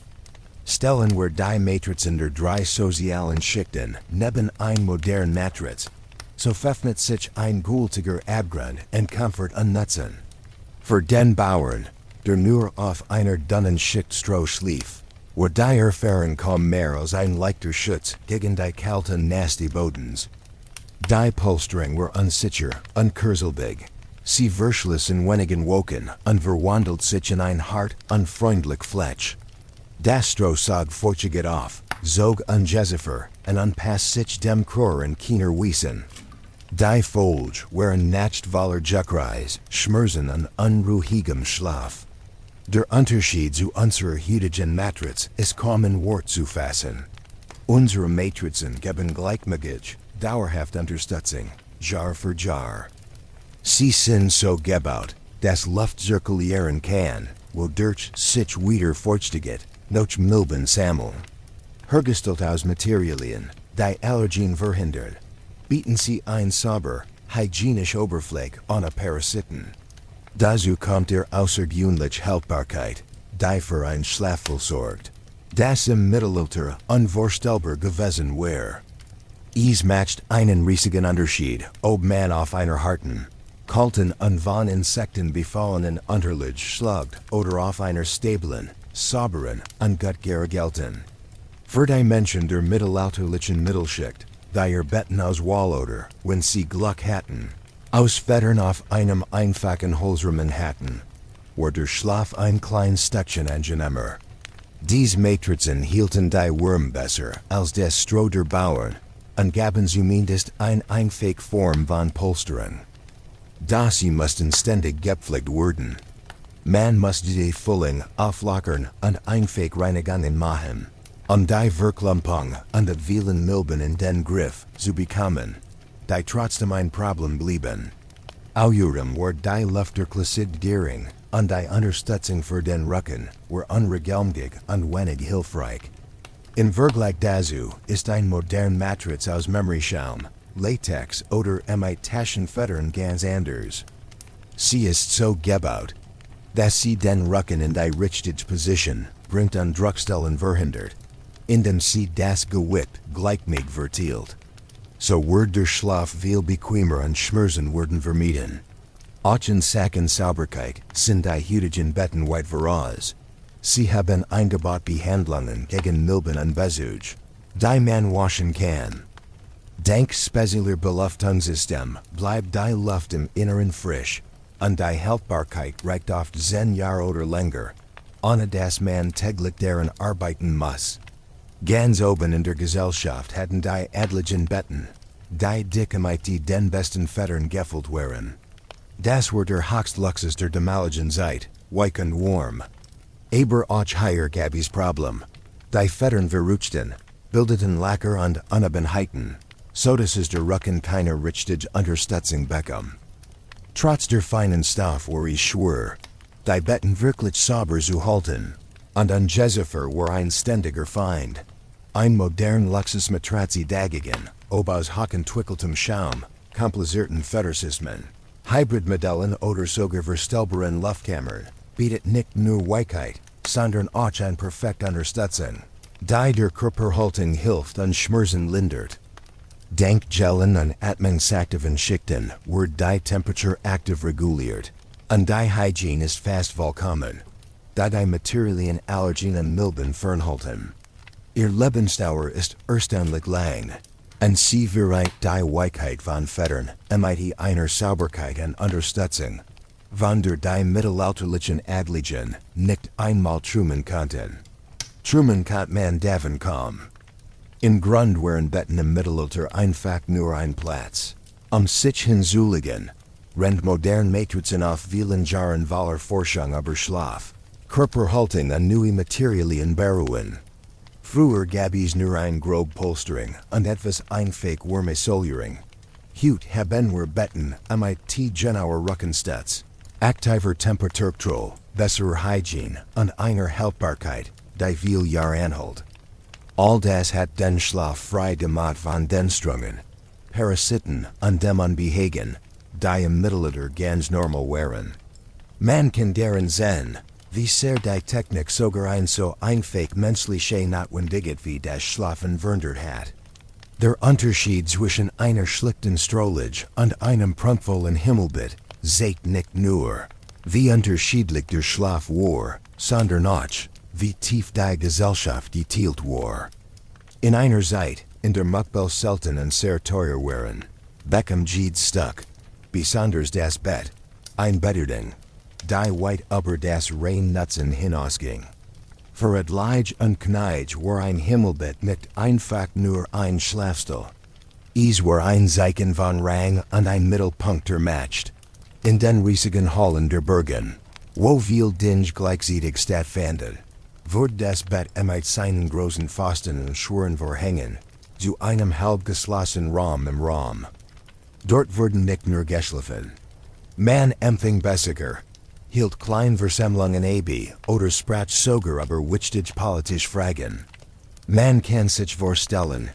Stellen wir die Matrizen der drei sozialen Schichten neben ein modern Matriz, so veröffnet sich ein gültiger Abgrund und Komfort und Nutzen. Für den Bauern, der nur auf einer dünnen Schicht Stroh schlief, war die Erfahrung kaum mehr als ein leichter Schutz gegen die kalten, nasty Bodens. Die Polsterung war unsicher, unkurzelig. Sie verschloss in wenigen Wochen und verwandelt sich in ein hart, unfreundlich Fletch. Das Stroh sog fortschritt auf, zog ungeziffer und unpasst sich dem Kror in keener Wiesen. Die Folge waren nicht voller Juckreis, Schmerzen und unruhigem Schlaf. Der Unterschied zu unserer heutigen Matriz ist kaum in Wort zu fassen. Unsere Matrizen geben gleichmäßig, dauerhaft Unterstützung, Jahr für Jahr. Sie sind so gebaut, dass Luft zirkulieren kann, wodurch sich wieder fortschritt, noch Milben sammeln. Hergestellt aus Materialien, die Allergien verhindert, bieten sie ein sauber, hygienische Oberfläche ohne Parasiten. Dazu kommt außergewöhnliche Haltbarkeit, die für ein Schlafwohl sorgt. Das im Mittelalter unvorstellbar gewesen wäre. Es macht einen riesigen Unterschied, ob man auf einer harten, kalten und von Insekten befallenen Unterlage schlagt oder auf einer stablen, sauberen und gut geregelten. Für die Menschen der mittelalterlichen Mittelschicht, die ihr Betten aus Wall oder, wenn sie Glück hatten, aus Federn auf einem einfachen Holzrahmen hatten, war der Schlaf ein kleines Stückchen angenehmer. Diese Matrizen hielten die Wurm besser als das Stroh der Bauern und gaben zumindest eine einfache Form von Polsterung. Da sie mussten ständig gepflegt werden. Man musste die Füllung auflockern und einfach reinigen machen, die Verklumpung und die vielen Milben in den Griff zu bekommen, die trotzdem ein Problem blieben. Außerdem war die Lufterklassig gering und die Unterstützung für den Rücken war unregelmäßig und wenig hilfreich. In Vergleich dazu ist ein modern Matratz aus Memoryschaum, Latex oder Taschenfedern ganz anders. Sie ist so gebaut, dass sie den Rücken in die richtige Position bringt und Druckstellen verhindert, indem sie das Gewicht gleichmäßig verteilt. So wird der Schlaf viel bequemer und Schmerzen werden vermieden. Auch in Sachen Sauberkeit sind die heutigen Betten weit voraus. Sie haben eingebaut Behandlungen gegen Milben und Besuch, die man waschen kann. Dank spezieller Belüftungssystem bleibt die Luft im Inneren frisch, und die Haltbarkeit reicht oft 10 Jahre oder länger, ohne dass man täglich daran arbeiten muss. Ganz oben in der Gesellschaft hatten die adligen Betten, die dick mit den besten Federn gefüllt waren. Das war der Höchstluxus der damaligen Zeit, weich und warm. Aber auch hier gab es Problem. Die Federn verrutschten, bildeten Lacker und Unebenheiten, so dass es der Rücken keine richtige Unterstützung bekam. Trotz der feinen Stoff war es schwer, die Betten wirklich sauber zu halten, und ein Jezephyr war ein ständiger Feind. Ein modern Luxusmatratzi dagegen, ob aus hochentwickeltem Schaum, komplizierten Federsystemen, Hybridmodellen oder sogar verstellbaren Luftkammern, bietet nicht nur Weichheit, sondern auch eine perfekte Unterstützung, die der Körperhaltung hilft und Schmerzen lindert. Dank Gelen und atmungsaktiven Schichten wird die Temperatur aktiv reguliert, und die Hygiene ist fast vollkommen, da die Materialien Allergien und Milben fernhalten. Ihr Lebensdauer ist erstaunlich lang, und sie verreicht die Weichheit von Federn mit einer Sauberkeit und Unterstützung, von der die mittelalterlichen Adligen nicht einmal träumen konnten. Träumen konnte man davon kaum. In Grund waren Betten im Mittelalter einfach nur ein Platz, sich hinzulegen, rennt modern Matrizen auf vielen Jahren voller Forschung über Schlaf, Körperhaltung und neue Materialien beruhen. Früher gab es nur ein grob Polstering und etwas einfach warme Isolierung. Heute haben wir Betten mit genauer Rückenstütz, aktiver Temperaturkontrolle, besserer Hygiene und einer Haltbarkeit, die viel Jahre anhält. All das hat den Schlaf frei gemacht von den Strungen, Parasiten und dem Unbehagen, die im Mittelalter ganz normal waren. Man kann darin sehen, wie sehr die Technik sogar ein so einfach menschliche Notwendigkeit wie das Schlafen verändert hat. Der Unterschied zwischen einer schlichten Strollage und einem prunkvollen Himmelbett seht nicht nur, wie unterschiedlich der Schlaf war, sondern auch, wie tief die Gesellschaft geteilt war. In einer Zeit, in der Muckbel selten und sehr teuer waren, bekam jede Stück, besonders das Bett, ein Betterding, die weit über das rein Nutzen hinausging. Für Adlige und Kneich war ein Himmelbett nicht einfach nur ein Schlafstuhl. Es war ein Zeichen von Rang und ein Mittelpunkt ermatcht. In den riesigen Hallen der Burgen, wo viel Dinge gleichzeitig stattfand, wurde das Bett mit seinen großen Pfosten und Schwuren verhängen, zu einem halb geschlossenen Raum im Raum. Dort wurden nicht nur geschlafen. Man empfing besser, hielt Kleinversammlungen ab oder sprach sogar über wichtige politische Fragen. Man kann sich vorstellen,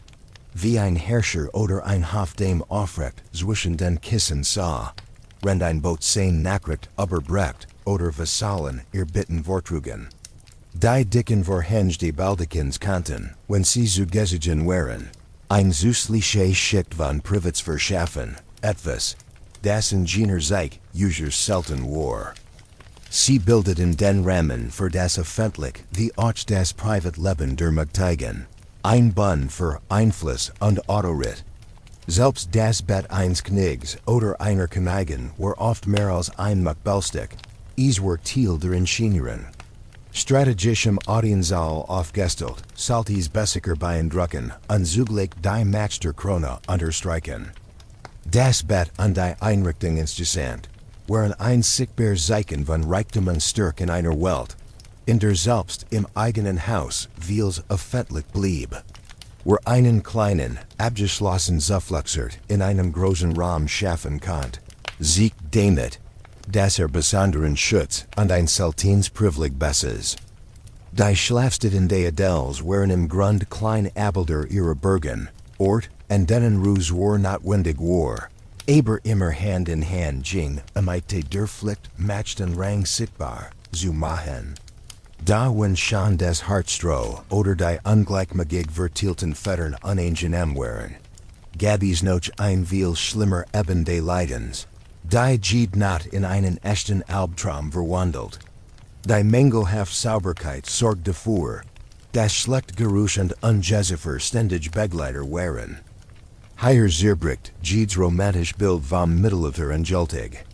wie ein Herrscher oder ein Hofdame aufrecht zwischen den Kissen sah, rennt ein Boot sein Nachricht überbracht oder Vasallen ihr Bitten vortrugen. Die dicken vorhenge die Baldikins kanten, wenn sie zu Gesigen waren. Ein süßliche Schicht von Privets verschaffen, etwas, das in jener Zeit users selten war. Sie bildeten den Rahmen für das öffentlich wie auch das Privatleben der Mächtigen. Ein Bund für Einfluss und Autorit. Selbst das Bett eines Königs oder einer Königin war oft mehr als ein Machtbelstig. Es war Teil der Ingenieuren. Strategischem Audienzahl aufgestellt, salties Bessiker beeindrucken und zugleich die Macht der Krone unterstreichen. Das Bett und die Einrichtung insgesamt waren ein sichtbar Zeichen von Reichtum und Stärke in einer Welt, in der selbst im eigenen Haus vieles öffentlich blieb. War einen kleinen, abgeschlossen Zufluxert in einem großen Raum schaffen konnt, siegt damit, dass besonderen Schutz und ein seltens Privileg besses. Die Schlafstätten der Adels waren im Grund klein Abelder ihrer Burgen, Ort, und denen Ruse war notwendig war. Aber immer Hand in Hand ging, amite der Pflicht machten Rang sichtbar, zu machen. Da wenn schon des Hartstroh oder die ungleichmäßig verteilten Fettern unangenehm waren. Gabis noch ein viel schlimmer eben des Leidens. Die Jed not in einen echten Albtraum verwandelt. Die mangelhaft Sauberkeit sorgt dafür, dass schlecht Geruch und Ungeziefer ständig Begleiter waren. Hier zerbricht Jed's romantisch Bild vom Mittelalter endgültig.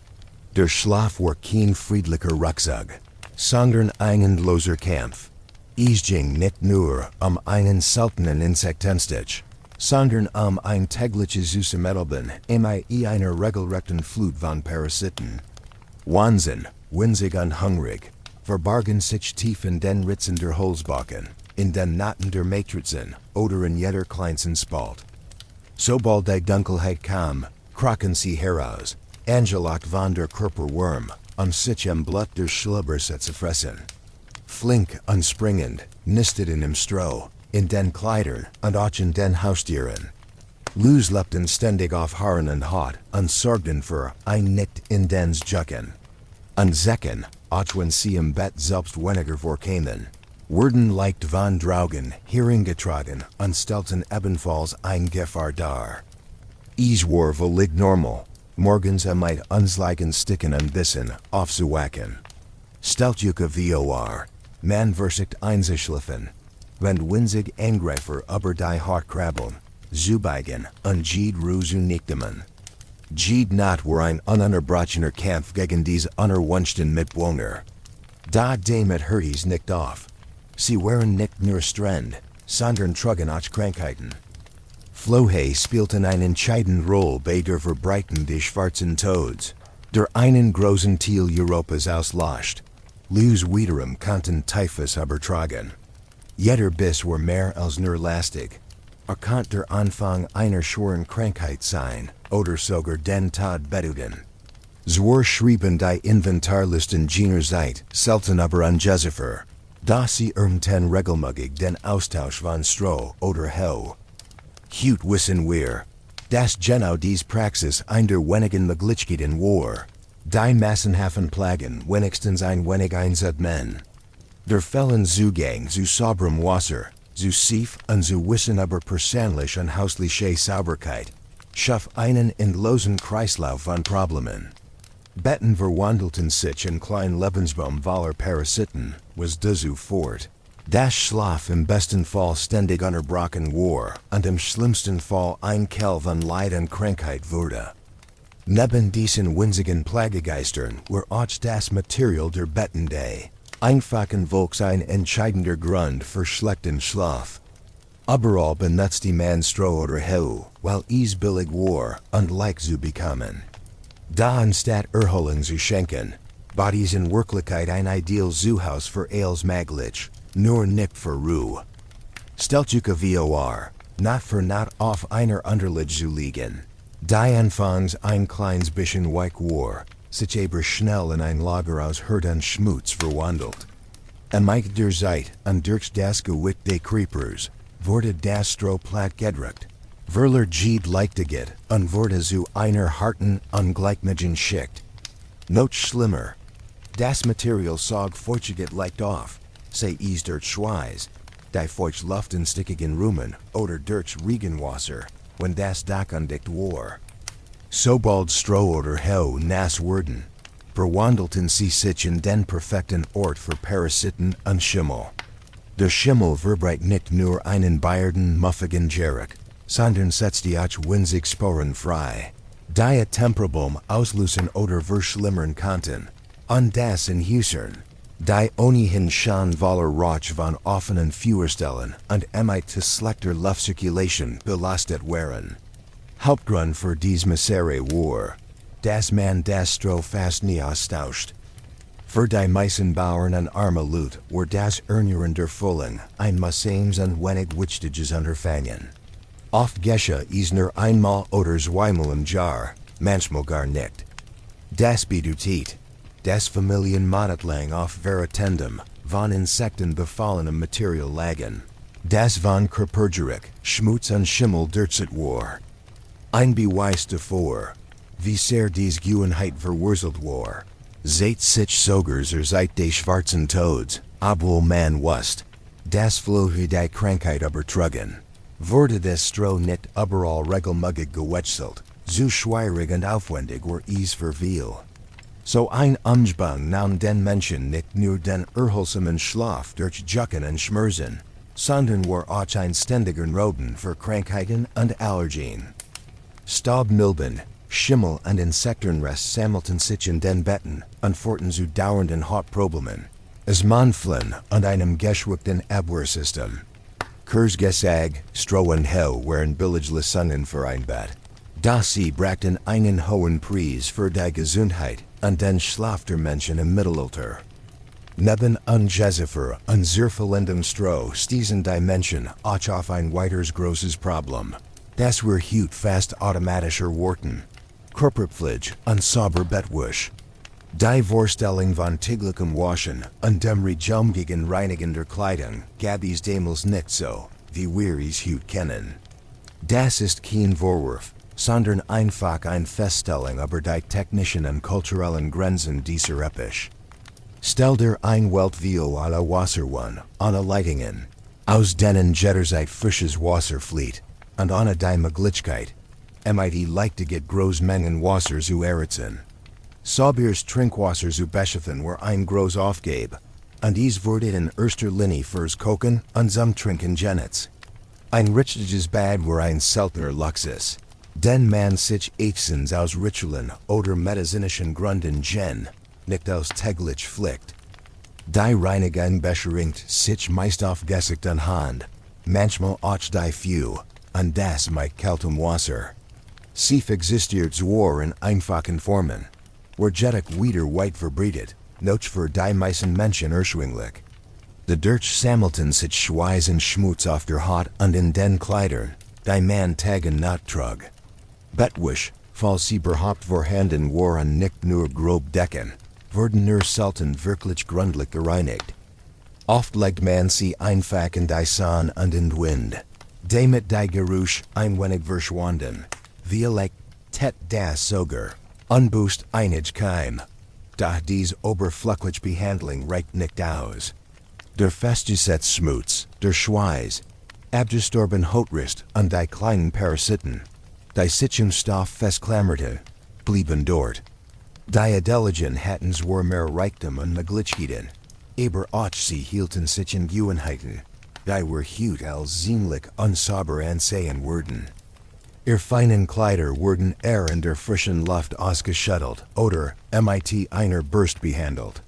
Der Schlaf war kein friedlicher Rucksack, sondern ein endloser Kampf. Es ging nicht nur einen seltenen Insektenstich, sondern ein tägliches Zusammenleben einer regelrechten Flut von Parasiten. Wahnsinn, winzig und hungrig, verbargen sich tief in den Ritzen der Holzbacken, in den Natten der Matrizen oder in jeder kleinsten Spalt. Sobald die Dunkelheit kam, krochen sie heraus, angelockt von der Körperwurm, sich im Blut der Schlubberse zu fressen. Flink und springend, nisteten im Stroh, in den Kleidern und auch in den Haustieren. Lus leapten ständig auf Haaren und Haut und sorgten für ein Nicht in dens Jucken. Und Zecken, auch wenn sie im Bett selbst weniger vorkamen, wurden leicht von Draugen hereingetragen und stellten ebenfalls ein Gefahr dar. Es war völlig normal, morgens unsleichen Sticken und Bissen aufzuwachen. Steltjuke vor, man versicht einzuschlafen, wenn winzig Angreifer über die Haut krabbeln, zubeigen und Jed Ruse nicktemen. Jed not war ein ununterbrochener Kampf gegen diese unerwünschten Mitbewohner. Da damit hörte nicht auf. Sie waren nicht nur Strand, sondern trugen auch Krankheiten. Flohe spielten eine entscheidende Rolle bei der Verbreitung des schwarzen Tods, der einen großen Teil Europas auslöscht. Lus wiederum konnten Typhus übertragen. Jeder Biss war mehr als nur lastig. Konnte der Anfang einer schweren Krankheit sein, oder sogar den Tod bedeuten. Zwar schrieben die Inventarlisten jener Zeit selten über Ungeziefer, da sie ten regelmäßig den Austausch von Stroh oder Heu. Hut wissen wir, dass genau dies Praxis ein der wenigen Möglichkeiten war, die massenhaften Plagen wenigstens ein wenig einzunehmen. Der Fällen Zugang zu sauberem Wasser, zu Sief und zu Wissen über persönliche und hausliche Sauberkeit, schuf einen endlosen Kreislauf von Problemen. Betten verwandelten sich in kleinen Lebensbaum voller Parasiten, was dazu fort. Das Schlaf im besten Fall ständig unterbrochen war und im schlimmsten Fall ein Quell von Leid und Krankheit wurde. Neben diesen winzigen Plagegeistern war auch das Material der Betten day, einfachen Volks ein entscheidender Grund für schlechten Schlaf. Überall benutzte man Stroh oder Heu, weil es billig war und leicht zu bekommen. Da anstatt Erholung zu schenken, bot es in Wirklichkeit ein ideal Zuhaus für als Maglich, nur nicht für Ruhe. Steltjuke vor, not für not auf einer Unterlage zu liegen. Die anfangs ein kleines bisschen weich war, sich aber schnell in ein Lager aus Hurt und Schmutz verwandelt. Amite der Zeit und durch das Gewicht des Creepers, wurde das Stroh platt gedrückt. Verler Jed leichtiget und wurde zu einer harten, ungleichmäßigen Schicht. Noch schlimmer. Das Material sog fortschritt leicht auf, say is dert schweiz. Die Feucht luften stickigen Rumen, oder dert Regenwasser, when das Dakundicht war. Sobald Stro oder Heu nas worden. Verwandelten sie sich in den perfekten Ort für Parasiten und Schimmel. Der Schimmel verbreitet nicht nur einen beierden, muffigen Jerek, sondern setzt die auch winzig Sporen frei. Die temperabum auslösen oder verschlimmern konnten. Und das in Hüsern. Die ohnehin schon voller Rauch von offenen Feuerstellen und zu schlechter Luftcirculation belastet waren. Hauptgrund für dies Misere war, dass man das Stroh fast nie austauscht. Für die meisten Bauern und arme Leute war das Erneuern der Fulling ein Museums und wenig Wichtiges Unterfangen. Oft geschah es nur einmal oder zweimal im Jahr, manchmal gar nicht. Das bedeutet, dass Familien monatelang auf Veritendum von Insekten befallenem Material lagen. Das von Körpergeruch, Schmutz und Schimmel derzeit war. Ein Beweis davor, wie sehr dies Gewohnheit verwurzelt war. Seit sich Sogers seit de schwarzen Toads, obwohl man wusst, das Flohe die Krankheit übertragen. Wurde des Stroh nicht überall regelmäßig gewechselt, so schwierig und aufwendig war es für viel. So ein Umspang nahm den Menschen nicht nur den erholsamen Schlaf durch Jucken und Schmerzen, sondern war auch ein ständiger Roden für Krankheiten und Allergien. Staubmilben, Schimmel und Insektenrest sammelten sich in den Betten und führten zu dauernden Hautproblemen, es Manflen und einem geschwächten Abwehrsystem. Kurzgesag, Stroh und Heu waren Billiglösungen für ein Bett. Das sie brachten einen hohen Preis für die Gesundheit und den Schlaf der Menschen im Mittelalter. Neben Ungeziefer und sehr verlendem Stroh stießen die Menschen auch auf ein weiteres großes Problem. Das war heute fast automatischer Worten. Körperpflege und sauber Bettwäsche. Die Vorstellung von täglichem Waschen und dem regelmäßigen Reinigen der Kleidung gab es damals nicht so, wie wir es heute kennen. Das ist kein Vorwurf, sondern einfach eine Feststellung über die technischen und kulturellen Grenzen dieser Epoche. Stell dir ein Weltviel aller Wasserwan, alle Leitungen, aus denen jederzeit frisches Wasser flieht, und ohne die Möglichkeit, mit leichtige Großmengen Wasser zu erhitzen. Sauberes Trinkwasser zu beschaffen war ein groß Aufgabe, und dies wurde in erster Linie fürs Kochen und zum Trinken genutzt. Ein richtiges Bad war ein seltener Luxus, den man sich eichstens aus rituellen oder medizinischen Gründen nicht aus täglich pflegt. Die Reinigung beschränkt sich meist auf Gesicht und Hand, manchmal auch die Few, und das mit kaltem Wasser. Sie existiert zwar in einfachen Formen, war jedoch wieder weit verbreitet, noch für die meisten Menschen erschwinglich. Die Dirch sammelten sich Schweiß und Schmutz auf der Haut und in den Kleidern, die man Tag und Nacht trug. Bettwäsche, falls sie überhaupt vorhanden war und nicht nur grob decken, wurden nur selten wirklich gründlich gereinigt. Oft legt man sie einfach in die Sonne und in den Wind, damit die Geruch ein wenig verschwanden. Wie tet das sogar, unbewusst Einigkeim. Doch dies oberflächliche Behandlung reicht nicht aus. Der festgesetzte Schmutz, der Schweiß, abgestorben Hautrist und die kleinen Parasiten, die sich im Stoff festklammerte, blieben dort. Die Intelligen hatten zwar mehr Reichtum und Möglichkeiten, aber auch sie hielten sich in Gewohnheiten, die were heute als ziemlich unsauber ansehen wurden. Ihr feinen Kleider wurden in der frischen Luft ausgeschuttelt oder mit einer Bürste behandelt.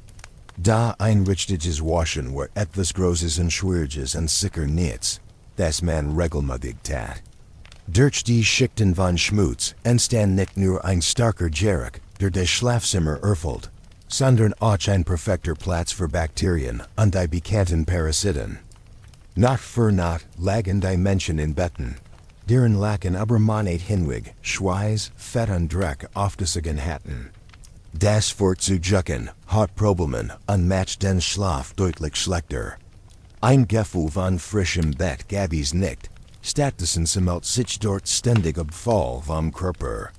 Da ein richtiges Waschen war etwas Großes und Schwieriges und sicher nichts, das man regelmäßig tat. Durch die Schichten von Schmutz entstand nicht nur ein starker Geruch, der das Schlafzimmer erfüllt, sondern auch ein perfekter Platz für Bakterien und die bekannten Parasiten. Nacht für Nacht lagen die Menschen in Betten, deren Laken aber Monat hinweg Schweiß, Fett und Dreck aufgesogen hatten. Das führt zu Jucken, Hautproblemen und macht den Schlaf deutlich schlechter. Ein Gefühl von frischem Bett gab es nicht, stattdessen sammelt sich dort ständig Abfall vom Körper.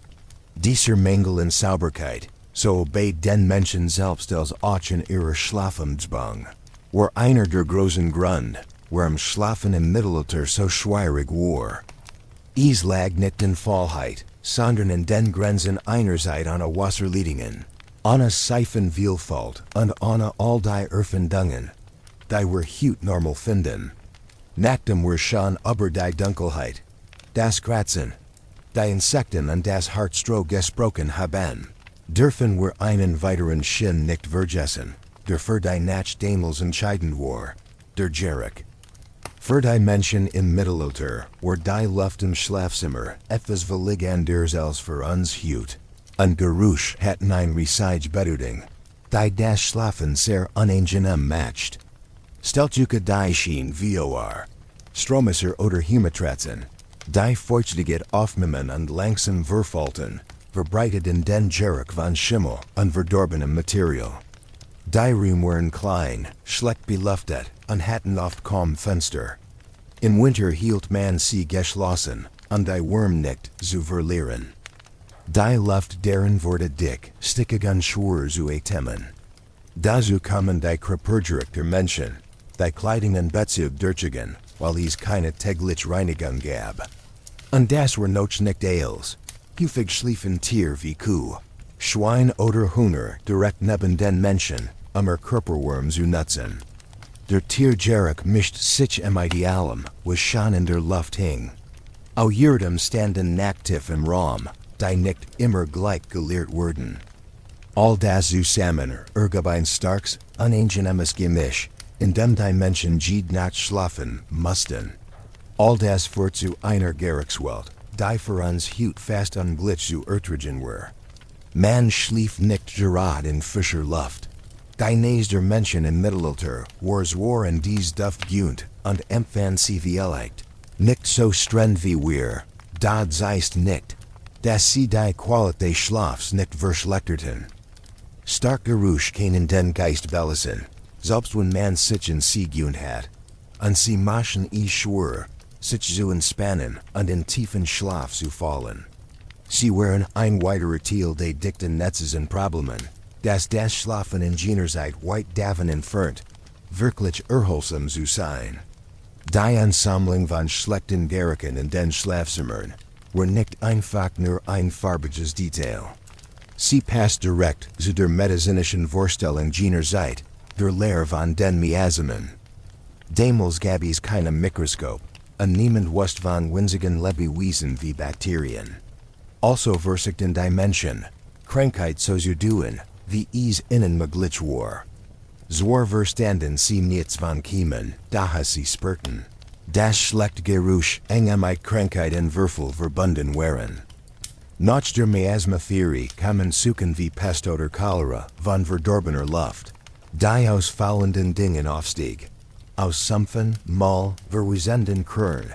Dieser Mangel in Sauberkeit, so bei den Menschen selbst als auch in ihrer Schlafumzwang. War einer der großen Grund, warum schlafen im Mittelalter so schwierig war. Es lag nicht in Fallheit, sondern in den Grenzen einerseits an Wasserleitungen, an Seifenvielfalt und an all die Erfindungen, die wir heute normal finden. Nachdem wir schon über die Dunkelheit, das Kratzen, die Insekten und das Hartstro gesprochen haben, dürfen wir einen weiteren Sinn nicht vergessen, der für die Nacht damals entscheidend war, der Geruch. Für die Menschen im Mittelalter war die Luft im Schlafzimmer etwas völlig anders als für uns heute. Ein Geruch hatten eine riesige Bedeutung, die das Schlafen sehr unangenehm macht. Stellt euch die Schien vor, Stromischer oder Humatratzen, die feuchtige Aufnehmen und langsam verfalten, verbreitet in den Geruch von Schimmel und verdorbenem Material. Die Räume waren klein, schlecht belüftet und hatten oft kaum Fenster. Im Winter hielt man sie geschlossen, und die Wärme nicht zu verlieren. Die Luft deren wurde dick, stickig und schwer zu atmen. Dazu kamen die Körpergeruch der Menschen, die Kleidung und Bezug durchgehen, weil es keine tägliche Reinigung gab. Und das war noch nicht alles. Häufig schliefen Tier wie Kuh, Schwein oder Hühner direkt neben den Menschen, ihr Körperwärme zu nutzen. Der Tiergeruch mischt sich mit allem, was schon in der Luft hing. Au jedem standen nacktiv im Raum, die nicht immer gleich geleert wurden. All das zusammen ergab ein starkes, unangenehmes Gemisch, in dem die Menschen jede Nacht schlafen mussten. All das führt zu einer Geruchswelt, die für uns heute fast unmöglich zu ertragen war. Man schlief nicht gerade in frischer Luft. Die Nase der Menschen im Mittelalter war in dies Duft gewöhnt und empfand sie vielleicht nicht so streng wie wir, das heißt nicht, dass sie die Qualität des Schlafs nicht verschlechterten. Stark Geruch kann in den Geist belassen, selbst wenn man sich in sie gewöhnt hat, und sie machen es schwer, sich zu entspannen und in tiefen Schlaf zu fallen. Sie waren ein weiterer Teil der dichten Netzes und Problemen, dass das Schlafen in jener Zeit weit davon entfernt, wirklich erholsam zu sein. Die Ansammlung von schlechten Geruchen in den Schlafzimmern war nicht einfach nur ein farbiges Detail. Sie passt direkt zu der medizinischen Vorstellung jener Zeit, der Lehre von den Miasmen. Damals gab es kein Mikroskop, und niemand wusste von winzigen Lebewesen wie Bakterien. Also versuchten die Menschen, Krankheit so zu tun, wie es ihnen möglich war. Zwar verstanden sie nichts von Kiemen, daher sie spürten, dass schlechte Geruch eng mit Krankheit und Würfel verbunden waren. Nach der Miasma-Theorie kamen Suchen wie Pest oder Cholera von verdorbener Luft, die aus fallenden Dingen aufstieg, aus Sumpfen, Moll, verwesenden Körn,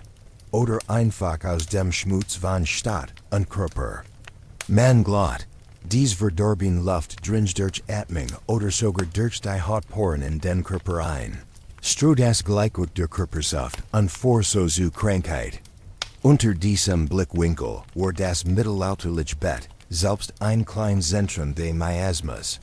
oder einfach aus dem Schmutz von Stadt und Körper. Man glaubt, dies verdorben Luft dringt durch Atmung oder sogar durch die Hautporen in den Körper ein. Streu das Gleichgewicht der Körpersaft und vor so zu Krankheit. Unter diesem Blickwinkel war das mittelalterliche Bett selbst ein kleines Zentrum des Miasmas.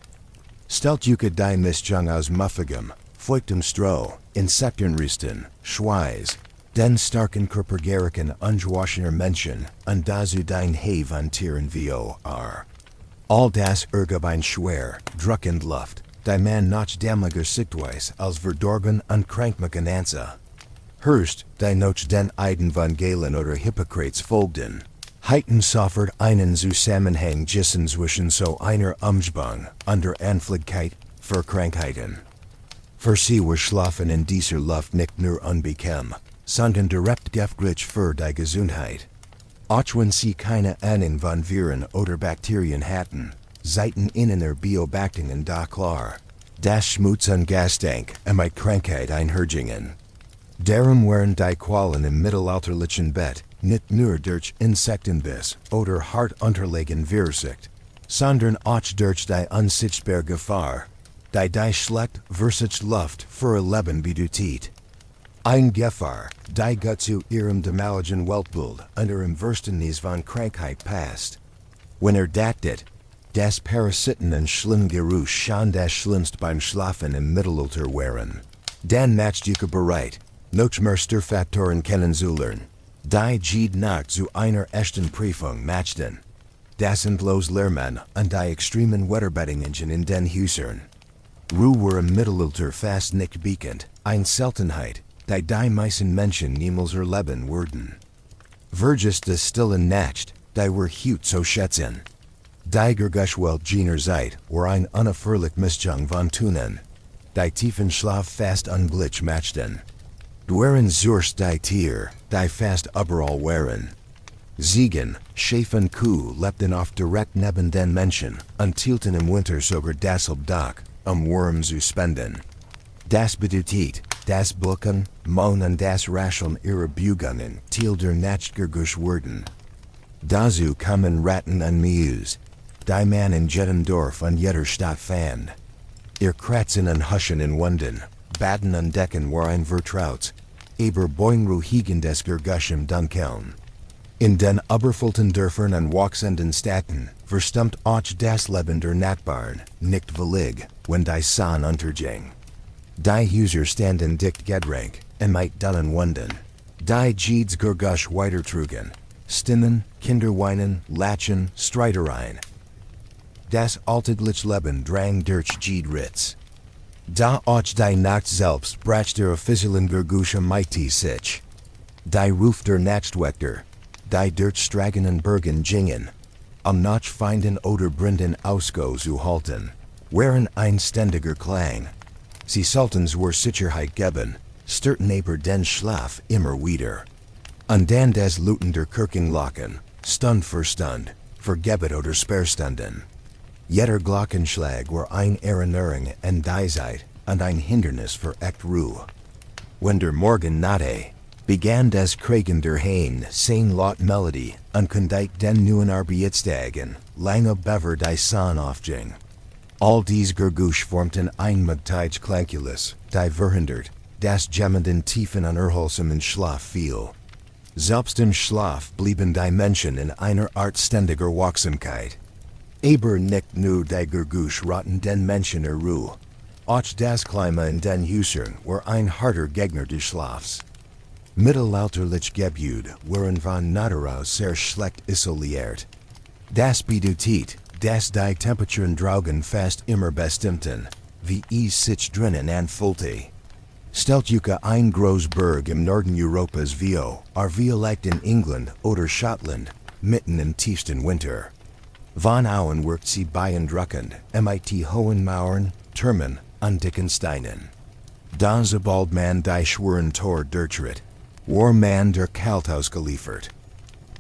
Stellt euch die Mischung aus muffigem, feuchtem Stroh, Insektenresten, Schweiß, den starken Körpergeruchen ungewaschener Menschen und dazu den Hay von Tieren vor. All das ergab ein schwer, drückend Luft, die man noch dämlicher sichtweise als verdorben und krankmachen ansah. Hörst, die noch den Eiden von Galen oder Hippokrates folgten, heiten sofort einen Zusammenhang zwischen so einer Umgebung und der Anfälligkeit für Krankheiten. Für sie war Schlafen in dieser Luft nicht nur unbequem, sondern direkt giftig für die Gesundheit. Auch wenn sie keine Ahnung von Viren oder Bakterien hatten, seien ihnen Biobakterien da klar, dass Schmutz und Gasstank mit Krankheit einhergingen. Darum waren die Qualen im mittelalterlichen Bett nicht nur durch Insektenbiss oder hartunterlegen Virusicht, sondern auch durch die unsichtbare Gefahr, die schlecht versicherte Luft für ihr Leben bedeutet. Ein Gefahr, die Gott zu ihrem damaligen Weltbild und ihrem Verständnis von Krankheit passt. Wenn dachtet, dass Parasiten und Schlimmgeruch schon das Schlimmste beim Schlafen im Mittelalter waren, Dan Nachtuke bereit, noch mehr Faktoren kennenzulernen. Die Jede Nacht zu einer echten Prüfung matchten. Das entlos Lehrmann und die extremen Wetterbedingungen in den Häusern. Ruhe were im Mittelalter fast nicht bekannt, eine Seltenheit, die meisten Menschen niemals erleben würden. Vergis des stillen Nacht, die were hut so schätzen. Die Gergeschwelt jener Zeit were ein unerfreulich Mischung von Tunen. Die tiefen Schlaf fast unglitch matchten. Dweren Zurst die Tier, die fast überall waren. Ziegen, Schafen Kuh lebten oft direkt neben den Menschen und hielten im Winter sogar dasselbe Dach, Wurm zu spenden. Das bedeutet, das Blicken, Mohn und das Rascheln ihrer Bugungen Teil der Nachtgergusch wurden. Dazu kamen Ratten und Mews, die man in jedem Dorf und jeder Stadt fand. Ihr Kratzen und Huschen in Wunden, Baden und Decken waren vertraut, aber Boingru hegen des Gerguschem Dunkeln. In den überfüllten Dörfern und wachsenden Städten verstummt auch das Leben der Nachbarn, nicht willig, wenn die Sonne unterging. Die Häuser standen dicht gedrängt, mit dullen Wunden. Die Jedes Gergusch weitertrugen, Stimmen, Kinderweinen, Latschen, Streitereien. Das alltägliche Leben drang durch Jede Ritz. Da auch die Nacht selbst brach der offiziellen Gergusche Mighty sich. Die Ruf der Nachtwächter, die durch Stragen und Bergen gingen, noch finden oder Brinden Ausgo zu halten, waren ein ständiger Klang. Sie sollten zur Sicherheit geben, störten aber den Schlaf immer wieder. Und dann das Luten der Kirchenlocken, Stund für Stund, vergebet oder Sperrstunden. Jeder Glockenschlag war ein Erinnerung an die Zeit und ein Hindernis für echt Ruhe. Wenn der Morgen nahte, begann das Kragen der Hain sein laut Melodie und kündigt den neuen Arbeitstagen, lange bevor die Sonne aufging. All dies Gergusch formten ein Magteidskalkulus, die verhindert, dass jemand in tiefen unerholsamen Schlaf fiel. Selbst im Schlaf blieben die Menschen in einer Art ständiger Wachsamkeit. Aber nicht nur die Gergusch rotten den Menschen Ruhe. Auch das Klima in den Häusern war ein harter Gegner des Schlafs. Mittelalterliche Gebäude waren von Natur aus sehr schlecht isoliert. Das bedeutet, dass die Temperaturen draugen fast immer bestimmten, wie es sich drinnen anfühlte. Stellt euch ein Großberg im Norden Europas vor, vielleicht in England oder Schottland, mitten im tiefsten Winter. Von Auen wirkt sie beeindruckend, mit hohen Mauern, Türmen und dicken Steinen. Da sobald man die schweren Tor durchtritt, war man der Kalt ausgeliefert.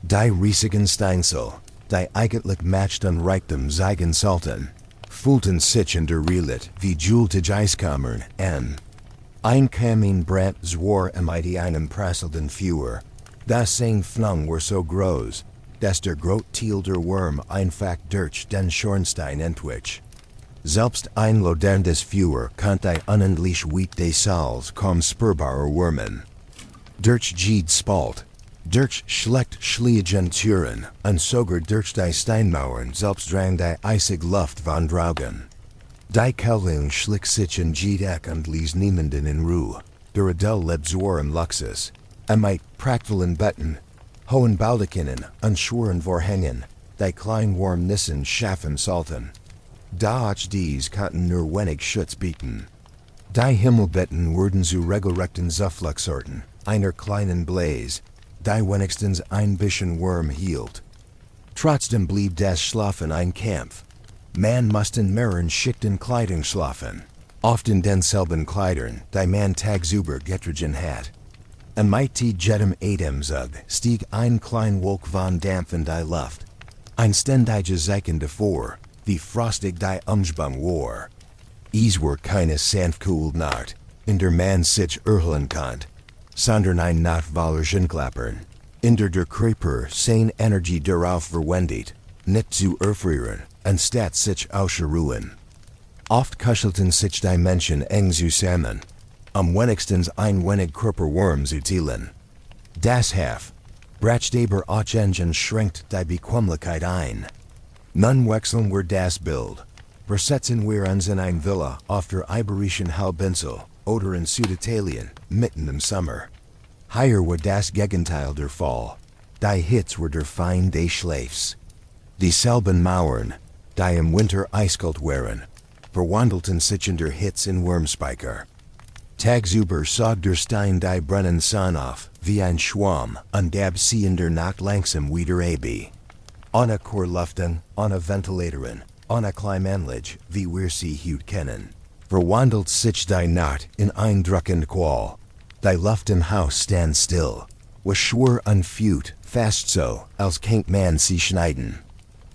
Die riesigen Steinsel, die eigentlich Macht und Reichtum zeigen sollten, fühlten sich in der Realität wie Jultige Eiskammern an. Ein Kamin brannt zwar mit einem prasselnden Feuer. Das sein Flammen war so groß, dass der Grottil der Wurm einfach durch den Schornstein entwich. Selbst ein loderndes Feuer konnte unendlich weit des Saals kaum spürbarer wurmen. Durch Jede Spalt, durch schlecht schliegen Türen und sogar durch die Steinmauern selbst drang die eisig Luft von draugen. Die Kälte schlich sich in Jede Eck und ließ niemanden in Ruhe. Der Adel lebt zwar im Luxus, mit prachtvollen Betten, hohen Baldachinen und schweren Vorhängen, die klein warm Nissen schaffen sollten. Da auch dies konnten nur wenig Schutz bieten. Die Himmelbetten wurden zu regelrechten Zufluchtsorten, einer kleinen Blaze, die wenigstens ein bisschen Wurm hielt. Trotzdem blieb das Schlafen ein Kampf. Man musste in mehreren Schichten Kleidung schlafen, oft in denselben Kleidern, die man tagsüber getragen hat. Mit jedem Atemzug stieg ein klein Wolk von Dampf in die Luft. Ein ständiges Zeichen davor, wie frostig die Umgebung war. Es war keine sanft-kühl Nacht, in der man sich erholen konnte, sondern eine Nacht voller Schönklappern, in der Körper seine Energie darauf verwendet, nicht zu erfrieren, anstatt sich auszuruhen. Oft kuschelten sich die Menschen eng zusammen, wenigstens ein wenig Körperwärme zu teilen. Das Haf, bracht aber auch Engine schränkt die Bequemlichkeit ein. Nun wechseln wir das Bild. Versetzen wir uns in ein Villa auf der Iberischen Halbinsel, oder in Süditalien, mitten im Sommer. Hier wo das Gegenteil der Fall. Die Hitze were der Feind des Schlafs. Dieselben Mauern, die im Winter eiskalt waren, verwandelten sich in der Hitze in Wurmspeicher. Tagsüber sog der Stein die brennen Sonne auf, wie ein Schwamm, und gab sie in der Nacht langsam wieder ab. Ohne Korluftung, ohne Ventilatoren, ohne Klimaanlage, wie wir sie heute kennen, verwandelt sich die Nacht in ein drückend Qual. Die Luft im Haus stand still, was schwer und feut, fast so, als kennt man sie schneiden.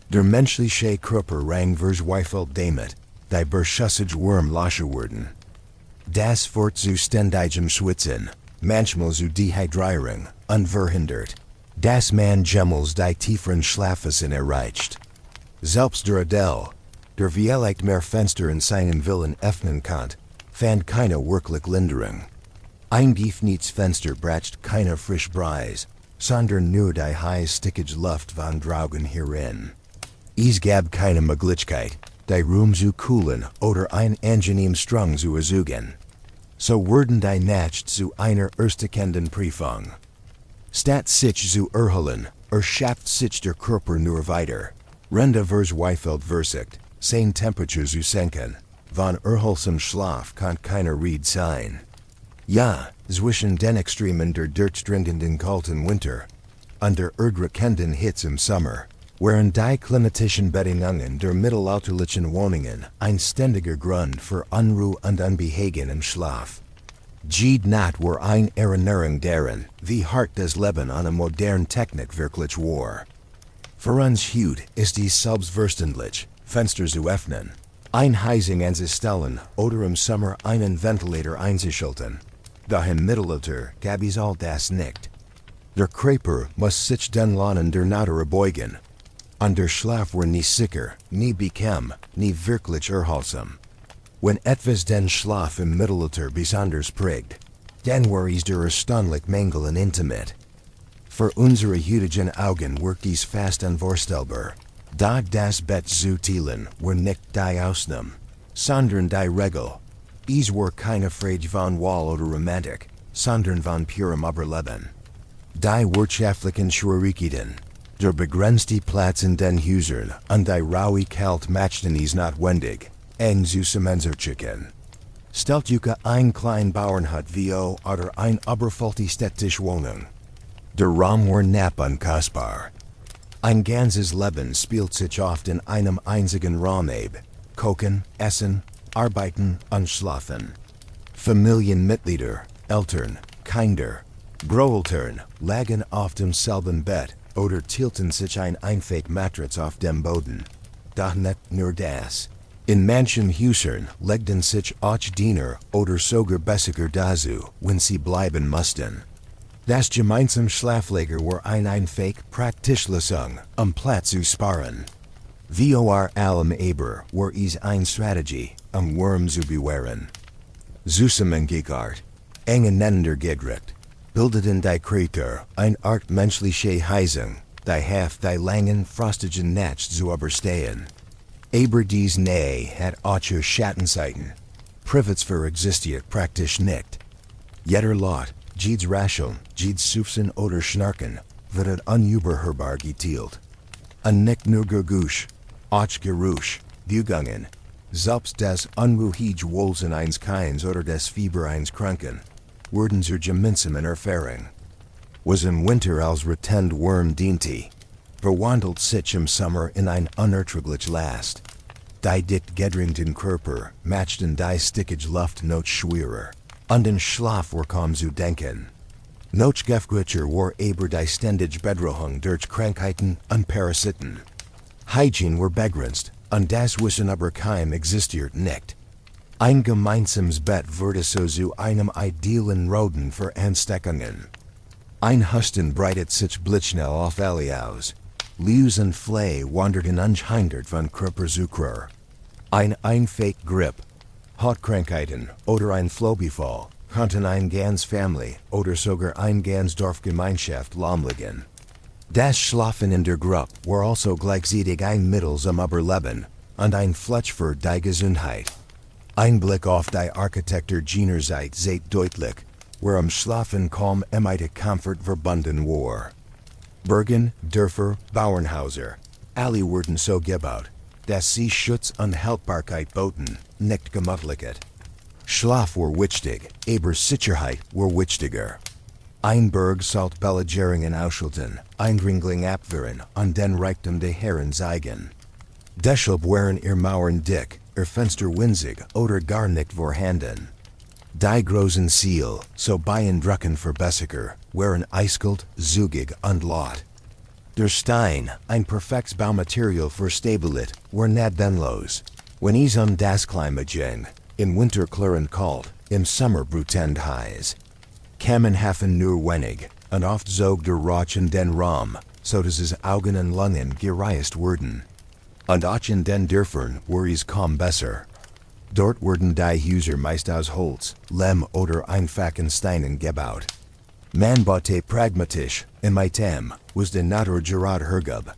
Der menschliche Körper rang verzweifelt damit, die beschussige Wurm lascher wurden. Das führt zu ständigem Schwitzen, manchmal zu Dehydrierung, unverhindert. Das man jemals die tieferen Schlafphasen erreicht. Selbst der Adel, der vielleicht mehr Fenster in seinen Villen öffnen konnte, fand keine wirkliche Linderung. Ein geöffnetes Fenster bracht keine frische Brise, sondern nur die heißstickige Luft von draußen hierin. Es gab keine Möglichkeit, die Raum zu kühlen oder ein angenehm Strang zu erzeugen. So wurden die Nacht zu einer erstickenden Prüfung. Statt sich zu erholen, schafft sich der Körper nur weiter. Rende verzweifelt versicht, seine Temperatur zu senken. Von erholsam Schlaf kann keiner Rede sein. Ja, zwischen den Extremen der durchdringenden kalten Winter und der erdrückenden Hitze im Sommer, waren die klimatischen Bedingungen der mittelalterlichen Wohnungen ein ständiger Grund für Unruhe und Unbehagen im Schlaf. Jede Nacht war eine Erinnerung daran, wie hart das Leben ohne moderne Technik wirklich war. Für uns heute ist dies selbstverständlich, Fenster zu öffnen, ein Heizung anzustellen oder im Sommer einen Ventilator einzuschalten. Doch im Mittelalter gab es all das nicht. Der Körper muss sich den Lohnen der Natur beugen. Und der Schlaf war nie sicher, nie bequem, nie wirklich erholsam. Wenn etwas den Schlaf im Mittelalter besonders prägt, dann war es der erstaunlich Mängel in Intimate. Für unsere heutigen Augen wirkt dies fast unvorstellbar. Da das Bett zu teilen war nicht die Ausnahme, sondern die Regel. Es war keine Frage von Wall oder Romantik, sondern von purem Überleben. Die wirtschaftlichen Schwierigkeiten, der begrenzte Platz in den Häusern und die raue Kälte machten es notwendig, eng zusammenzurücken. Stellt euch ein klein Bauernhut vor oder ein überfüllte städtische Wohnung. Der Raum war knapp und kostbar. Ein ganzes Leben spielt sich oft in einem einzigen Raum ab. Kochen, essen, arbeiten und schlafen. Familienmitglieder, Eltern, Kinder, Großeltern lagen oft im selben Bett oder teilten sich ein einfach Matratz auf dem Boden. Doch nicht nur das. In manchen Häusern legten sich auch Diener oder sogar Besiger dazu, wenn sie bleiben mussten. Das gemeinsame Schlaflager war eine einfach praktische Lösung, Platz zu sparen. Vor allem aber war es eine Strategie, Wurm zu bewahren. Zusammengekehrt, eng aneinander gedrückt, bildeten die Kreatur eine Art menschliche Heizung, die half die langen, frostigen Nacht zu überstehen. Aber dies Nähe hat auch Schattenseiten. Privatsphäre existiert praktisch nicht. Jeder Lot, jedes Rascheln, jedes Sufsen oder Schnarchen, wird unüberhörbar geteilt. Und nicht nur Geräusch, auch Geruch, Bewegungen, selbst das unruhige Wohlsein eines Kindes oder das Fieber eines Kranken, wurden zur gemeinsamen Erfahrung. Was im Winter als retend Wurm diente, verwandelt sich im Sommer in ein unerträglich Last. Die dicht gedrängten Körper machten die stickige Luft noch schwerer, und den Schlaf war kaum zu denken. Noch gefährlicher war aber die ständige Bedrohung durch Krankheiten und Parasiten. Hygiene war begrenzt, und das Wissen über Keim existiert nicht. Ein gemeinsames Bett wurde so zu einem idealen Roden für Ansteckungen. Ein Husten breitet sich blitzschnell auf alle aus. Leus und Flea wanderten ungehindert von Körper zu Körper. Ein einfach Grip, Hautkrankheiten oder ein Flohbefall konnten ein ganz Familie oder sogar ein ganz Dorfgemeinschaft lahmlegen. Das Schlafen in der Gruppe war also gleichzeitig ein Mittel zum Überleben und ein Fletch für die Gesundheit. Ein Blick auf die Architektur jener Zeit zait deutlich, warum schlafen kaum mit Comfort verbunden war. Bergen, Dörfer, Bauernhäuser, alle wurden so gebaut, dass sie Schutz und Haltbarkeit boten, nicht gemütlichkeit. Schlaf war wichtig, aber Sicherheit war wichtiger. Ein Berg sollte Belegeringen ausschalten, ein Ringling abwehren und den Reichtum der Herren zeigen. Deshalb waren ihr Mauern dick, ihr Fenster winzig oder gar nicht vorhanden. Die großen Ziel, so beeindruckend verbessert, waren eiskalt, zugig und laut. Der Stein, ein perfektes Baumaterial für Stabilität, war notwendig. Wenn es das Klima ging, im Winter klirrend kalt, im Sommer brutend heiß. Kamen hafen nur wenig, und oft zog der Rauch in den Raum, so dass es Augen und Lungen gereist wurden. Und auch in den Dörfern war es kaum besser. Dort wurden die Häuser meist aus Holz, Lehm oder einfachen Steinen gebaut. Man baute pragmatisch, imitem, was de Natur gerad hergab.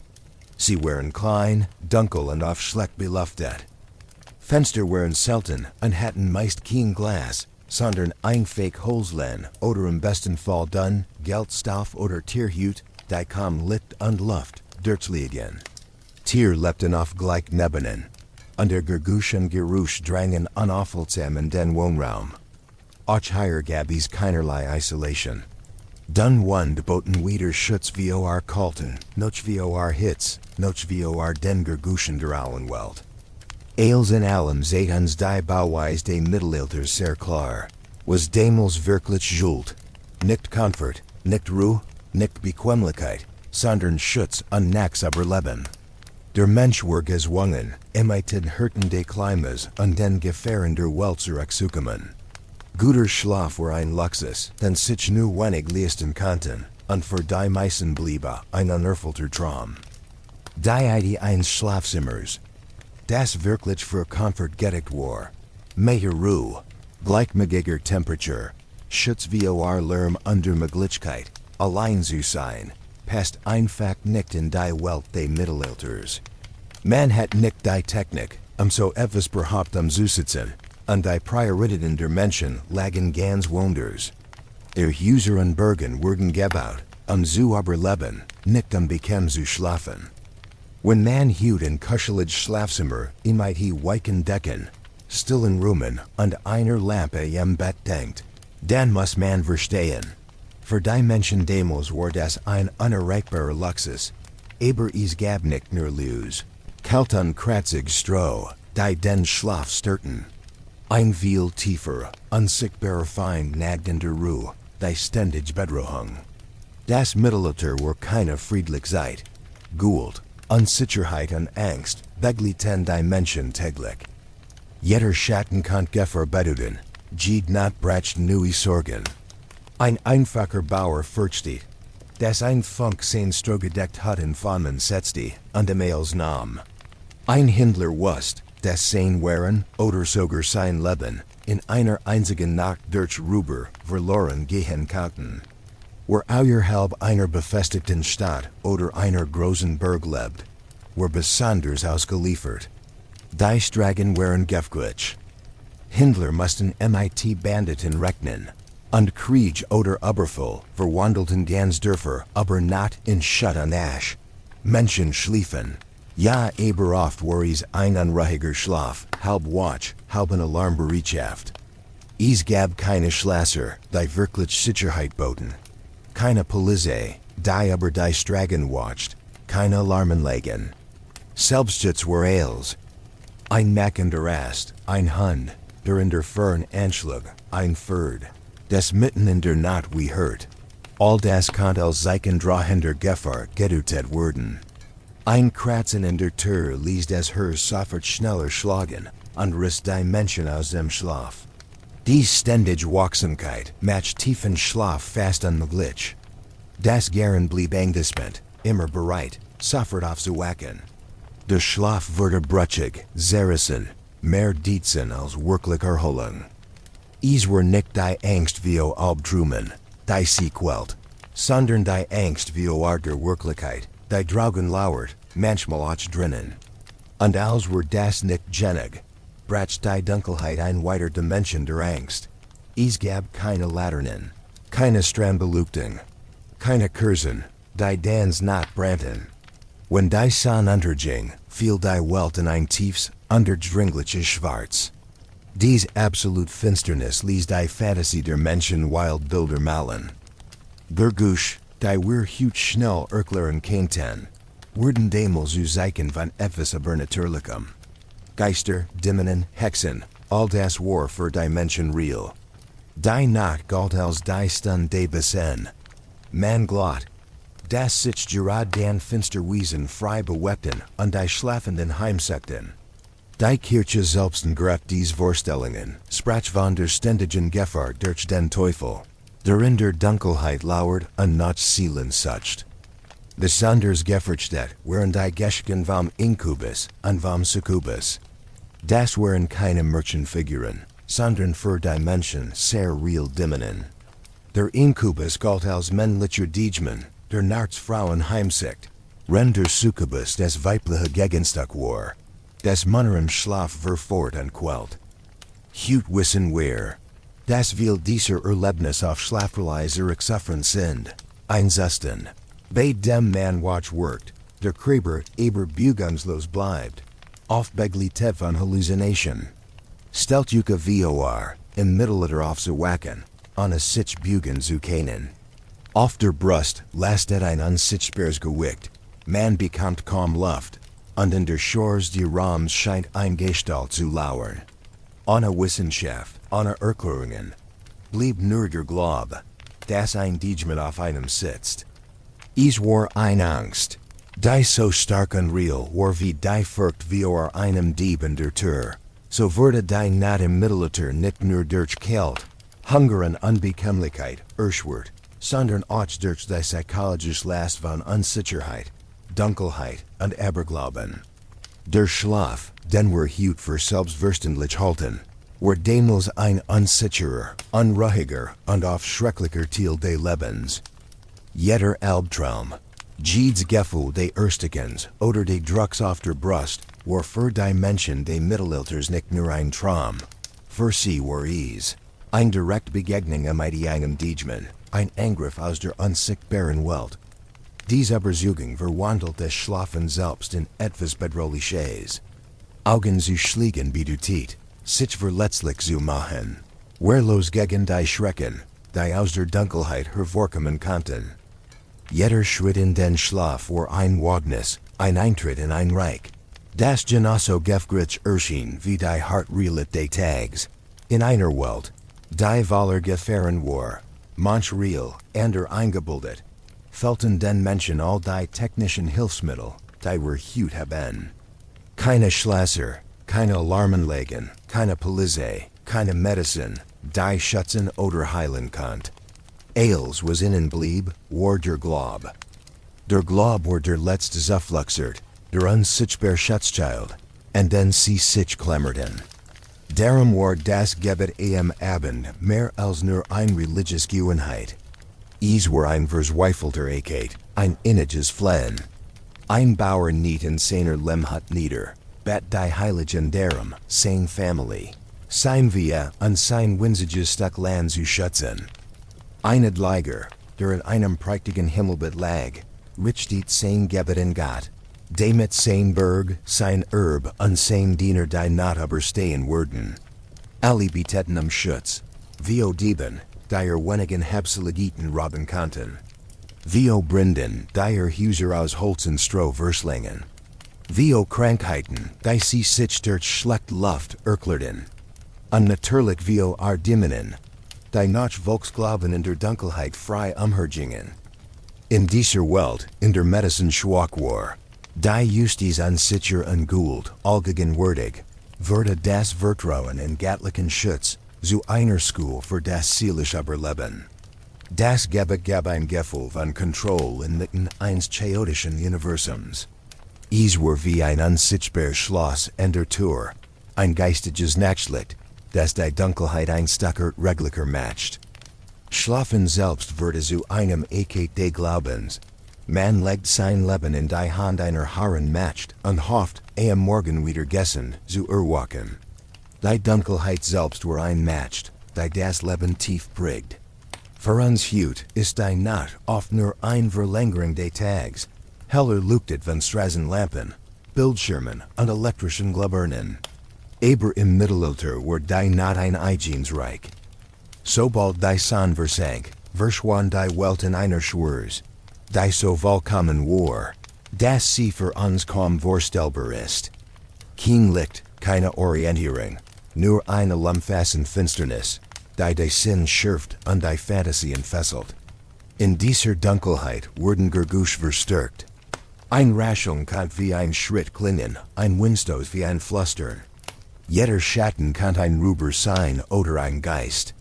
Sie waren klein, dunkel und oft schlecht beluftet. Fenster waren selten und hatten meist kein Glas, sondern einfach Holzlein oder im besten Fall Dunn, Geldstoff oder Tierhut, die kaum Licht und Luft durchliegen. Tier lebten oft gleich nebenen, und der Geruch und Geruch drangen unaufhaltsam in den Wohnraum. Auch hier gab es keinerlei Isolation. Dann wund boten wieder Schutz vor kalten, noch vor Hitz, noch vor den Geruchen der Auenwelt. Als in allem seht uns die Bauweise des Mittelalters sehr klar, was damals wirklich schuld, nicht Comfort, nicht Ruhe, nicht Bequemlichkeit, sondern Schutz und Nachsüberleben. Der Mensch war gezwungen, mit Hürten des Klimas und den Gefahren der Welt zurechtzukommen. Guter Schlaf war ein Luxus, den sich nur wenig leisten konnten, und für die meisten bliebe ein unerfüllter Traum. Die eines Schlafzimmers, das wirklich für Comfort gedacht war, mehr Ruhe, gleichmäßiger Temperatur, Schutz vor Lärm und der Möglichkeit, allein zu sein, passt einfach nicht in die Welt des Mittelalters. Man hat nicht die Technik, so etwas behaupten zu sitzen, und die Prioritäten der Menschen lagen ganz woanders. Ihr Häuser und Bergen wurden gebaut, zu überleben, nicht bequem zu schlafen. Wenn man hielt in kuschelig Schlafzimmer, mit weichen Decken, stillen Räumen und einer Lampe im Bett denkt, dann muss man verstehen. Für die Menschen damals war das ein unerreichbarer Luxus, aber es gab nicht nur Luz, kalt und kratzig Stroh, die den Schlaf störten. Ein viel tiefer, unsichtbarer Feind nagte in der Ruhe, die ständig bedrohung. Das Mittelalter war keine friedliche Zeit. Gewalt, Unsicherheit und Angst beglitten die Menschen täglich. Jeder Schatten konnte Gefahr bedeuten, jede Nacht brachte neue Sorgen. Ein einfacher Bauer fürchtete, dass ein Funk sein Stroh gedeckt hat in Fahnen setzte und dem als Namen. Ein Händler wusste, dass sein Waren oder sogar sein Leben in einer einzigen Nacht durch Rüber verloren gehen konnten. War außerhalb einer befestigten Stadt oder einer großen Berg lebt, war besonders ausgeliefert. Die Stragen waren gefährlich. Händler mussten mit Banditen rechnen, und Krieg oder Überfall verwandelten ganz Dörfer aber not in Schutt und Asch. Menschen schliefen. Ja, aber oft war es ein unruhiger Schlaf, halb Watch, halb eine Alarmbereitschaft. Es gab keine Schlösser, die wirklich Sicherheit boten. Keine Polizei, die über die Straßen watcht, keine Alarmanlagen. Selbstschutz war alles. Ein mackender Ast, ein Hund, der in der Fern anschlug, ein Pferd, das mitten in der Nacht wie hört. All das konnte als zeichendrahender Gefahr getötet werden. Ein Kratzen in der Tür ließ das Herz sofort schneller schlagen und riss die Menschen aus dem Schlaf. Die ständige Wachsamkeit macht tiefen Schlaf fast unmöglich. Das Gern blieb eingespannt, immer bereit, sofort aufzuwachen. Der Schlaf wurde brüchig, zerrissen, mehr Dietzen als wirklich Erholung. Es war nicht die Angst vor Albträumen, die sie quält, sondern die Angst vor der Wirklichkeit, die draugen lauert, manchmal auch drinnen. Und als war das nicht genig, Brach die Dunkelheit ein weiter Dimension der Angst. Es gab keine Laternen, keine Strandbeleuchtung, keine Kerzen, die dans not brannten. Wenn die Sonne unterging, fiel die Welt in ein tiefes, unterdringliches Schwarz. Dies absolut Finsternis ließ die Fantasie der Menschen wild Bilder malen. Der Gusch, die wir huge schnell erklären könnten, wurden damals zu Zeichen von etwas Übernatürlichem. Geister, Dämonen, Hexen, all das war für die Menschen real. Die Nacht galt als die Stunde des Besen. Man glott, das sich gerade dan Finsterwesen frei bewegten und die Schlafenden heimsuchten. Die Kirche selbsten griff dies Vorstellungen, sprach von der ständigen Gefahr durch den Teufel, der in der Dunkelheit lauert und nach Seelen sucht. Besonders gefürchtet waren die Geschken vom Inkubus und vom Succubus. Das waren keine Märchenfiguren, sondern für die Menschen sehr real Dämonen. Der Inkubus galt als männlicher Dämon, der nachts Frauen heimsucht, während der Succubus das weibliche Gegenstück war. Das Manner im Schlaf verfort und quält. Hut wissen wer. Das viel dieser Erlebnis auf Schlafrelei zurücksuffern sind. Einsasten. Bei dem man watch worked, der Kreber aber bugungslos bleibt. Oft beglitet von Hallucination. Stelt Yuka vor, im Mittelalter aufzuwachen, an a sich bugen zu können. Auf der Brust lastet ein unsichtbares Gewicht, man bekommt kaum Luft, und in der Shores die Raums scheint ein Gestalt zu lauern. Ohne Wissenschaft, ohne Erklärungen, blieb nur der Glaube, dass ein Dämon auf einem sitzt. Es war eine Angst, die so stark und real war wie die Furcht vor einem Dieb in der Tür. So wurde die Nacht im Mittelalter nicht nur durch Kälte, Hunger und Unbekömmlichkeit erschwert, sondern auch durch die psychologische Last von Unsicherheit, Dunkelheit und Aberglauben. Der Schlaf, den wir heute für selbstverständlich halten, war damals ein unsicherer, unruhiger und oft schrecklicher Teil des Lebens. Jeder Albtraum, jedes Gefühl des Erstigens oder des Drucks auf der Brust war für die Menschen des Mittelalters nicht nur ein Traum. Für sie war es eine direkte Begegnung mit einem Dämon, ein Angriff aus der unsichtbaren Welt. Diese Überzeugung verwandelt das Schlafen selbst in etwas Bedrohliches. Augen zu schließen bedeutet, sich verletzlich zu machen. Wehrlos gegen die Schrecken, die aus der Dunkelheit hervorkommen konnten. Jeder Schritt in den Schlaf war ein Wagnis, ein Eintritt in ein Reich. Das genauso gefährlich erschien wie die Hartrealität des Tags. In einer Welt, die voller Gefahren war, manch real, ander eingebildet, fehlten den Menschen all die technischen Hilfsmittel, die wir heute haben. Keine Schlösser, keine Alarmanlagen, keine Polizei, keine Medizin, die schützen oder heilen konnte. Alles was innen blieb, war der Glaube. Der Glaube war der letzte Zufluchtsort, der unsichtbare Schutzschild, und den sie sich klammerten. Darum war das Gebet am Abend mehr als nur eine religiöse Gewohnheit. Es war ein verzweifelter Ekeit, ein inniges Flehen. Ein Bauer niet in seiner Lemhut nieder, bet die Heiligen darum, sein Family, sein Via und sein winziges Stück Land zu schützen. Ein Adliger, der in einem prächtigen Himmelbett lag, richtet sein Gebet in Gott, damit sein Berg, sein Erb und sein Diener die not überstehen würden. Alle beteten am Schutz, vio Dieben, die wenigen Habseligiten robben konnten. Vio Brinden, die Häuser aus Holz und Stroh verslingen. Vio Krankheiten, die sie sich durch schlechte Luft erklärten. Und natürlich vio Dämonen, die nach Volksglauben in der Dunkelheit frei umhergingen. In dieser Welt, in der Medizin schwach war, die Justiz unsicher und Gould, allgegenwärtig, wurde das Vertrauen in göttlichen Schutz zu einer Schule für das seelische Überleben. Das Gebet gab ein Gefühl von Kontrolle inmitten eines chaotischen Universums. Es war wie ein unsichtbares Schloss in der Tür, ein geistiges Nachtlicht, das die Dunkelheit ein Stück reglicher macht. Schlafen selbst wurde zu einem Ekeit des Glaubens. Man legt sein Leben in die Hand einer Herren macht und hofft, am Morgen wieder gessen zu erwachen. Die Dunkelheit selbst war einmatcht, die das Leben tief prägt. Für uns Hut ist die Nacht oft nur ein Verlängerung des Tags. Heller leuchtet von Straßenlampen, Bildschirmen und elektrischen Glühbirnen. Aber im Mittelalter war die Nacht ein Eigensreich. Sobald die Sonne versank, verschwand die Welt in einer Schwurs. Die so vollkommen war, dass sie für uns kaum vorstellbar ist. Kein Licht, keine Orientierung, nur eine lumfassen Finsternis, die Sinn schürft und die Fantasie entfesselt. In dieser Dunkelheit wurden Gergusch verstärkt. Ein Rascheln kann wie ein Schritt klingen, ein Windstoß wie ein Flüstern. Jeder Schatten kann ein Rüber sein oder ein Geist.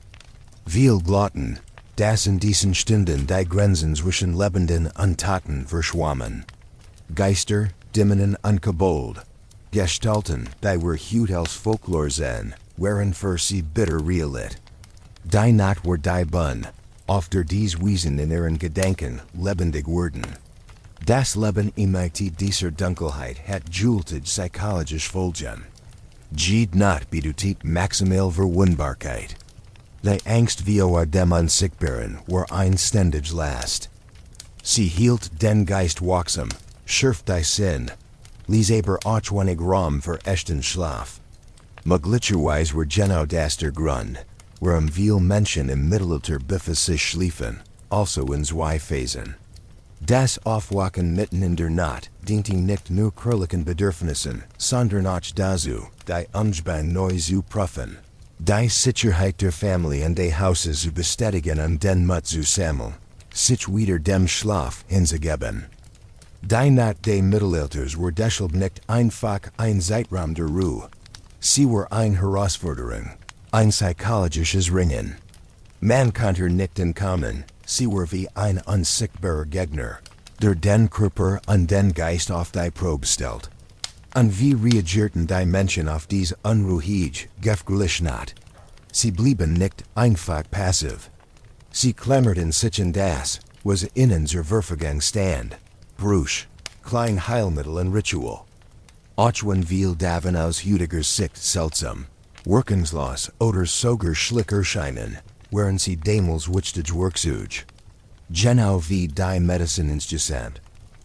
Viel Glotten, das in diesen Stunden die Grenzen zwischen Lebenden und Toten verschwammen. Geister, Dämonen und Kobold. Gestalten, die wir heute als Folklore sehen, waren für sie bitter realit. Die Nacht war die Bun, oft dies Wesen in ihren Gedanken lebendig wurden. Das Leben imitiert dieser Dunkelheit hat jultet psychologisch Folgen. Jede Nacht bedeutet maximal Verwundbarkeit. Die Angst vor dem Unsichtbaren war ein ständig Last. Sie hielt den Geist wachsam, schürft die Sinn, ließ aber auch wenig Raum für echten Schlaf. Möglicherweise war genau das der Grund, warum viele Menschen im Mittelalter sich schliefen, also in zwei Phasen. Das Aufwachen mitten in der Nacht diente nicht nur körperlichen Bedürfnissen, sondern auch dazu, die Umgebung neu zu prüfen. Die Sicherheit der Familie und des Hauses zu bestätigen und den Mut zu sammeln, sich wieder dem Schlaf hinzugeben. Die Nacht des Mittelalters war deshalb nicht einfach ein Zeitraum der Ruhe. Sie war eine Herausforderung, ein psychologisches Ringen. Man konnte nicht entkommen, sie war wie ein unsichtbarer Gegner, der den Körper und den Geist auf die Probe stellt. Und wie reagierten die Menschen auf diese unruhige, gefährliche Nacht? Sie blieben nicht einfach passiv. Sie klammerten sich an das, was ihnen zur Verfügung stand. Brüche, klein Heilmittel und Ritual. Auch wenn viel davon aus heutiger Sicht seltsam, wirkungslos oder sogar schlicht erscheinen, waren sie damals wichtig Werkzeuge. Genau wie die Medizin insgesamt,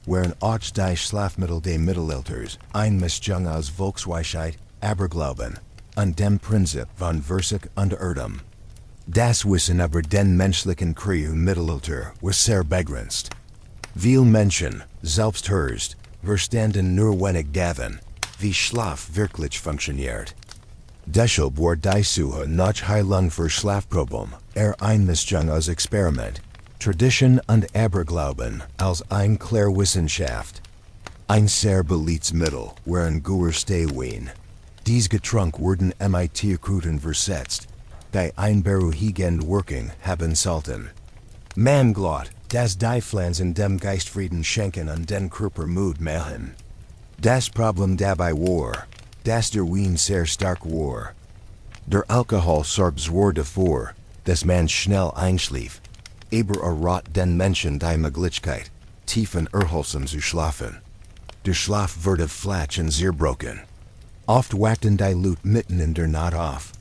waren auch die Schlafmittel des Mittelalters ein Mischung aus Volksweisheit, Aberglauben und dem Prinzip von Versich und Irrtum. Das Wissen über den menschlichen Krieg im Mittelalter war sehr begrenzt. Viele Menschen, selbst Hurst, verstanden nur wenig davon, wie Schlaf wirklich funktioniert. Deshalb war die Suche nach Heilung für Schlafproblem ein Mischung aus Experiment, Tradition und Aberglauben als ein Klärwissenschaft. Ein sehr beliebtes Mittel waren Gurstewin. Dies Getränk wurden Tierkruten versetzt, die ein beruhigend Wirkung haben sollten. Man glaubt, dass die Pflanzen dem Geist Frieden schenken und den Körper Mut machen. Das Problem dabei war, dass der Wein sehr stark war. Der Alkohol sorgt zwar dafür, dass man schnell einschlief, aber rot den Menschen die Möglichkeit, tief und erholsam zu schlafen. Der Schlaf wurde flach und zerbrochen. Oft wachten die Leute mitten in der Nacht auf.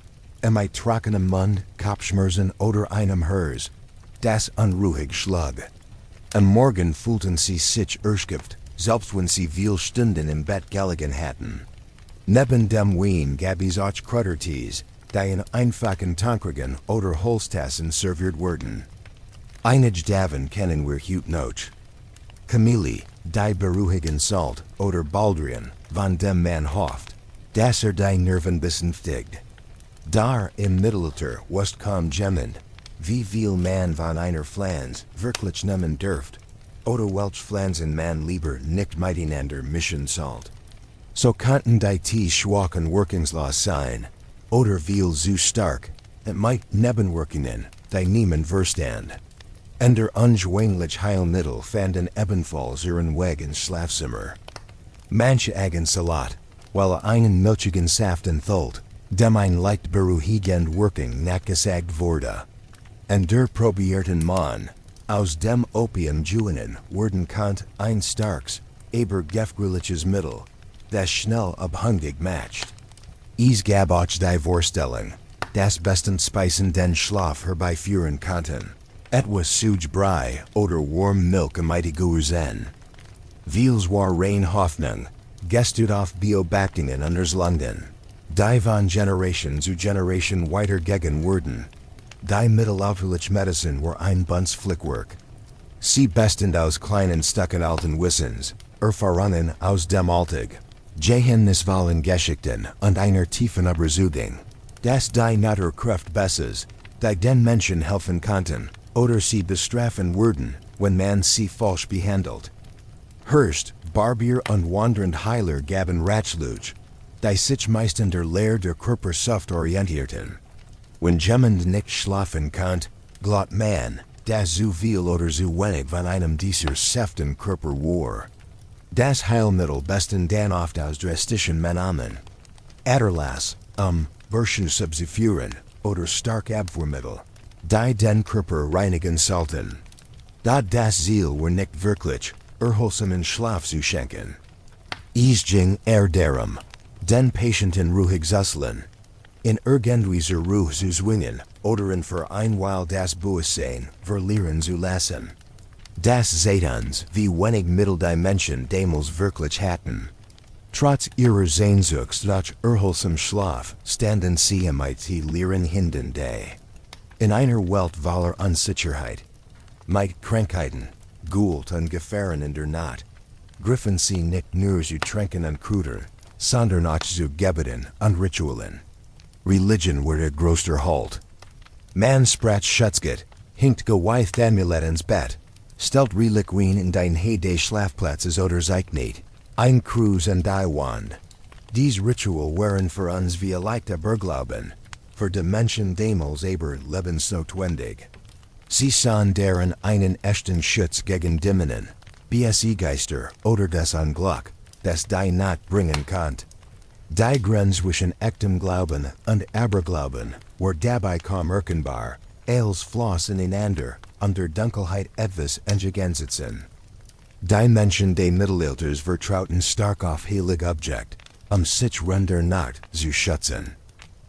Trockenem Mund, Kopfschmerzen oder einem Hers, das unruhig schlug. Am Morgen fühlten sie sich erschöpft, selbst wenn sie viele Stunden im Bett gelegen hatten. Neben dem Wein gab es auch Kräutertees, die in einfachen Tankrigen oder Holztassen serviert wurden. Einige davon kennen wir heute noch. Kamille, die beruhigen Salt oder Baldrian, von dem man hofft, dass die Nerven besänftigt. Dar im Mittelalter was kaum jemand, wie viel man von einer Pflanze wirklich nehmen dürft, oder welch Pflanzen man lieber nicht miteinander mischen sollt. So konnten die Tee schwach und wirkungslos sein, oder viel zu stark, mit Nebenwirkungen, die niemand verstand. Und der unschwängliche Heilmittel fanden ebenfalls ihren Weg ins Schlafzimmer. Manche eigen Salat, weil einen milchigen Saft enthielt, dem ein leicht beruhigend Wirkung nachgesagt wurde. Und der probierten Mann, aus dem Opiumjuenen wurden Kant ein starkes, aber gefährliches Mittel, das schnell abhängig macht. gab auch die Vorstellung, das besten Speisen den Schlaf herbeiführen konnten. Etwas Suge Brei oder warm Milk mighty Zen. Vieles war rein Hoffnung, gestet auf Beobachtungen unters London. Die von Generation zu Generation weiter gegen wurden. Die mittelalterliche Medizin war ein Bunts Flickwerk. Sie bestend aus kleinen Stücken alten Wissens, erfahrungen aus dem Alltag. Geheimnisvollen Geschichten und einer tiefen Überzeugung, dass die Naturkraft besses, die den Menschen helfen konnten, oder sie bestrafen würden, wenn man sie falsch behandelt. Hurst, Barbier und wandernd Heiler gaben Ratschluch, die sich meistens der Lehre der Körpersucht orientierten. Wenn jemand nicht schlafen konnt, glaubt man, dass zu viel oder zu wenig von einem dieser Säften Körper war. Das Heilmittel besten dann oft aus drastischen Maßnahmen. Aderlass, Bürschen substituieren, oder stark Abwehrmittel, die den Körper reinigen sollten. Da das Ziel war nicht wirklich, erholsamen Schlaf zu schenken. Ging darum, den Patienten ruhig zuselen. In irgendwieser Ruhe zu zwingen, oder in für ein Weil das Bewusstsein verlieren zu lassen. Das seit uns, wie wenig Mittel die Menschen damals wirklich hatten. Trotz ihrer Sehnsucht nach erholsam Schlaf standen sie mit leeren Händen da. In einer Welt voller Unsicherheit, mit Krankheiten, Guld und Gefahren in der Nacht, griffen sie nicht nur zu Tränken und Kräutern, sondern auch zu Gebeten und Ritualen. Religion war der größte Halt. Man sprach Schutzgott, hinkt geweiht Amulet ins Bett, stellt Reliquien in dein Heyday Schlafplatzes oder Zeichnet, ein Kreuz und die Wand. Dies Ritual waren für uns wie leichter Berglauben, für die Menschen damals aber lebensnotwendig. Sie sahen darin einen echten Schutz gegen Dämonen, BSE-Geister oder das Unglück, das die Nacht bringen konnt. Die Grenze zwischen echtem Glauben und Aberglauben war dabei kaum erkennbar, als flossen einander, der Dunkelheit etwas entgegensetzen. Die Menschen des Mittelalters vertrauten stark auf heilig Objekt, sich der Nacht zu schützen.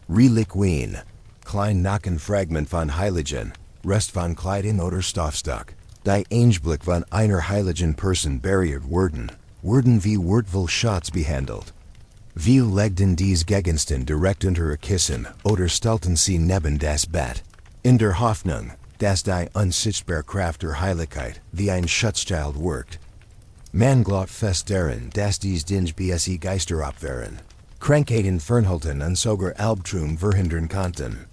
Reliquien, klein Nackenfragment von Heiligen, Rest von Kleidung oder Stoffstück, die Einblick von einer heiligen Person buried wurden wie wertvoll Schatz behandelt. Wir legten dies Gegenstände direkt unter ihr Kissen oder stellten sie neben das Bett, in der Hoffnung, dass die unsichtbare Kraft der Heiligkeit wie ein Schutzschild wirkt. Man glaubt fest daran, dass dies Dinge BSE Geister abwehren, Krankheiten fernhalten und sogar Albtrum verhindern konnten.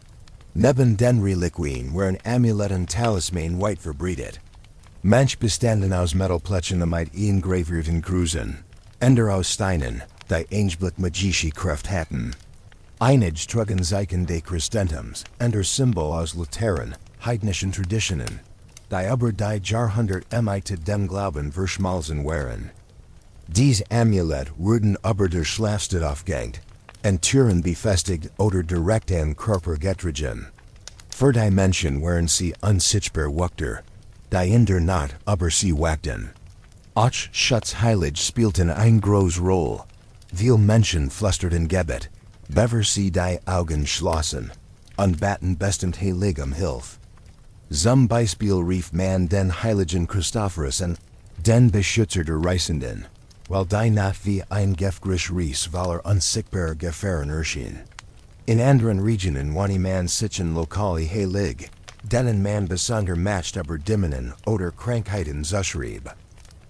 Neben den Reliquien waren Amulett und Talisman weit verbreitet. Manch bestanden aus Metallplättchen mit engravierten Kreuzen, andere aus Steinen, die Einblick magische Kraft hatten. Einige trugen Zeichen des Christentums, und Symbol aus Lutheren, heidnischen Traditionen, die aber die Jahrhundert zu dem Glauben verschmolzen waren. Dies Amulett wurden aber der Schlafstadt aufgehängt, und Türen befestigt oder direkt an Körper getragen. Für die Menschen waren sie unsichtbar Wächter, die in der Nacht aber sie wachten. Auch Schutzheilig spielten eine große Rolle. Viele Menschen flüsterten Gebet, bevor sie die Augen schlossen, und baten bestimmt heiligem Hilf. Zum Beispiel rief man den heiligen Christophorus und den Beschützer der Reisenden, weil die Nacht wie ein Gefgrisch Ries voller unsichtbarer Gefahren erschien. In anderen Regionen wann man sichen lokali heilig, denen man besonder macht aber Dämonen oder Krankheiten zuschrieb.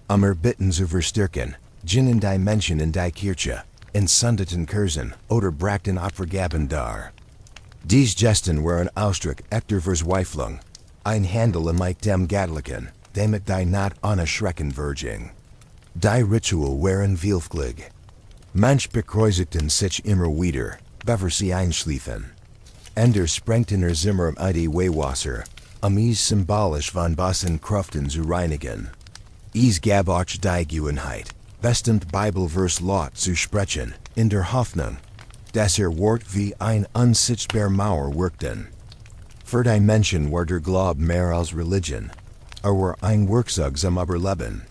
Erbitten zu verstärken, gingen die Menschen in die Kirche, in sundeten Kursen oder brachten Opfergaben dar. Dies Gesten waren Ausdruck echter Verzweiflung, ein Handel mit dem Göttlichen, damit die Nacht ohne Schrecken verging. Die Ritual waren vielfältig. Manch bekreuzigten sich immer wieder, bevor sie einschliefen. Ender sprengten Zimmer die Weihwasser, es symbolisch von Bossen Kraften zu reinigen. Es gab auch die Gewohnheit, bestimmt Bibelvers laut zu sprechen, in der Hoffnung, dass Wort wie ein unsichtbar Mauer wirkten. Für die Menschen war der Glaube mehr als Religion, war ein Werkzeug zum Überleben.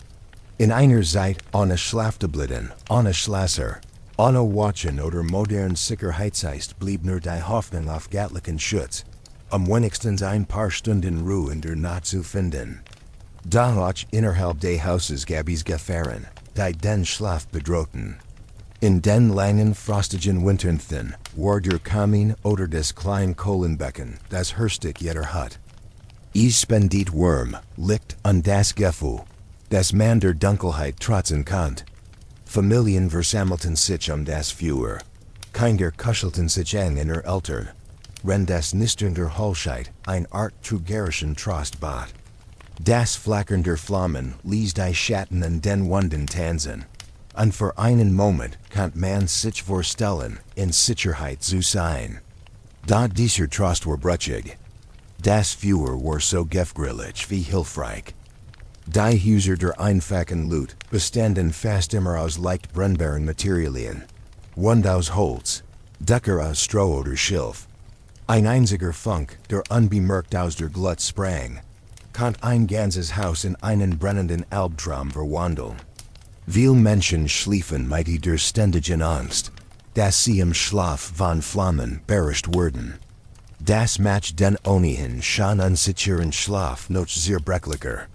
In einer Zeit ohne Schlaftabletten, ohne Schlösser, Anno watchen oder modern Sicherheitsheist blieb nur die Hoffnung auf Gatlichen Schutz, wenigstens ein paar Stunden Ruhe in der Nacht zu finden. Da auch innerhalb des Hauses Gabis Gefahren, die den Schlaf bedrohten. In den langen frostigen Winternächten war der Kamin oder des kleinen Kohlenbecken das Hörstig jeder Hut. Es spendiert Wurm, Licht und das Gefühl, dass man der Dunkelheit trotzen kann. Familien versammelten sich das Feuer. Kinder kuschelten sich eng in ihr Eltern. Wenn das Nistern der Holzheit ein Art trügerischen Trost bat. Das Flackern der Flammen ließ die Schatten in den Wänden tanzen. Und für einen Moment kann man sich vorstellen, in Sicherheit zu sein. Da dieser Trost war brüchig. Das Feuer war so gefährlich wie hilfreich. Die Häuser der einfachen Loot bestanden fast immer aus leicht brennbaren Materialien. Wand aus Holz, Dächer aus Stroh oder Schilf. Ein einziger Funk, der unbemerkt aus der Glut sprang, kann ein ganzes Haus in einen brennenden Albtraum verwandeln. Viele Menschen schliefen mit der ständigen Angst, dass sie im Schlaf von Flammen beherrscht wurden. Das macht den ohnehin schon unsicheren Schlaf noch sehr brechlicher.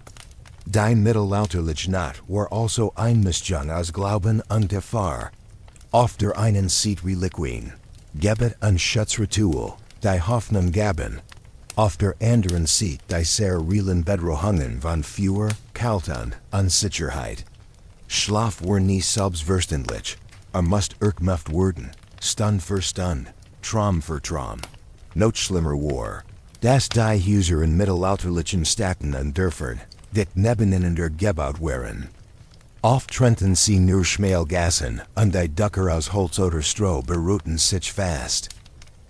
Die mittelalterliche Nacht war also ein Mischung aus Glauben und Gefahr. Auf der einen Seite Reliquien, Gebet und Schutzritual, die Hoffnung gaben. Auf der anderen Seite die sehr realen Bedrohungen von Feuer, Kälte und Unsicherheit. Schlaf war nie selbstverständlich, musste gemacht werden, Stund für Stund, Traum für Traum. Noch schlimmer war, dass die Häuser in mittelalterlichen Städten und Dörfern, dicht nebeneinander gebaut waren. Oft trennten sie nur schmale Gassen und die Dächer aus Holz oder Stroh beruhten sich fast.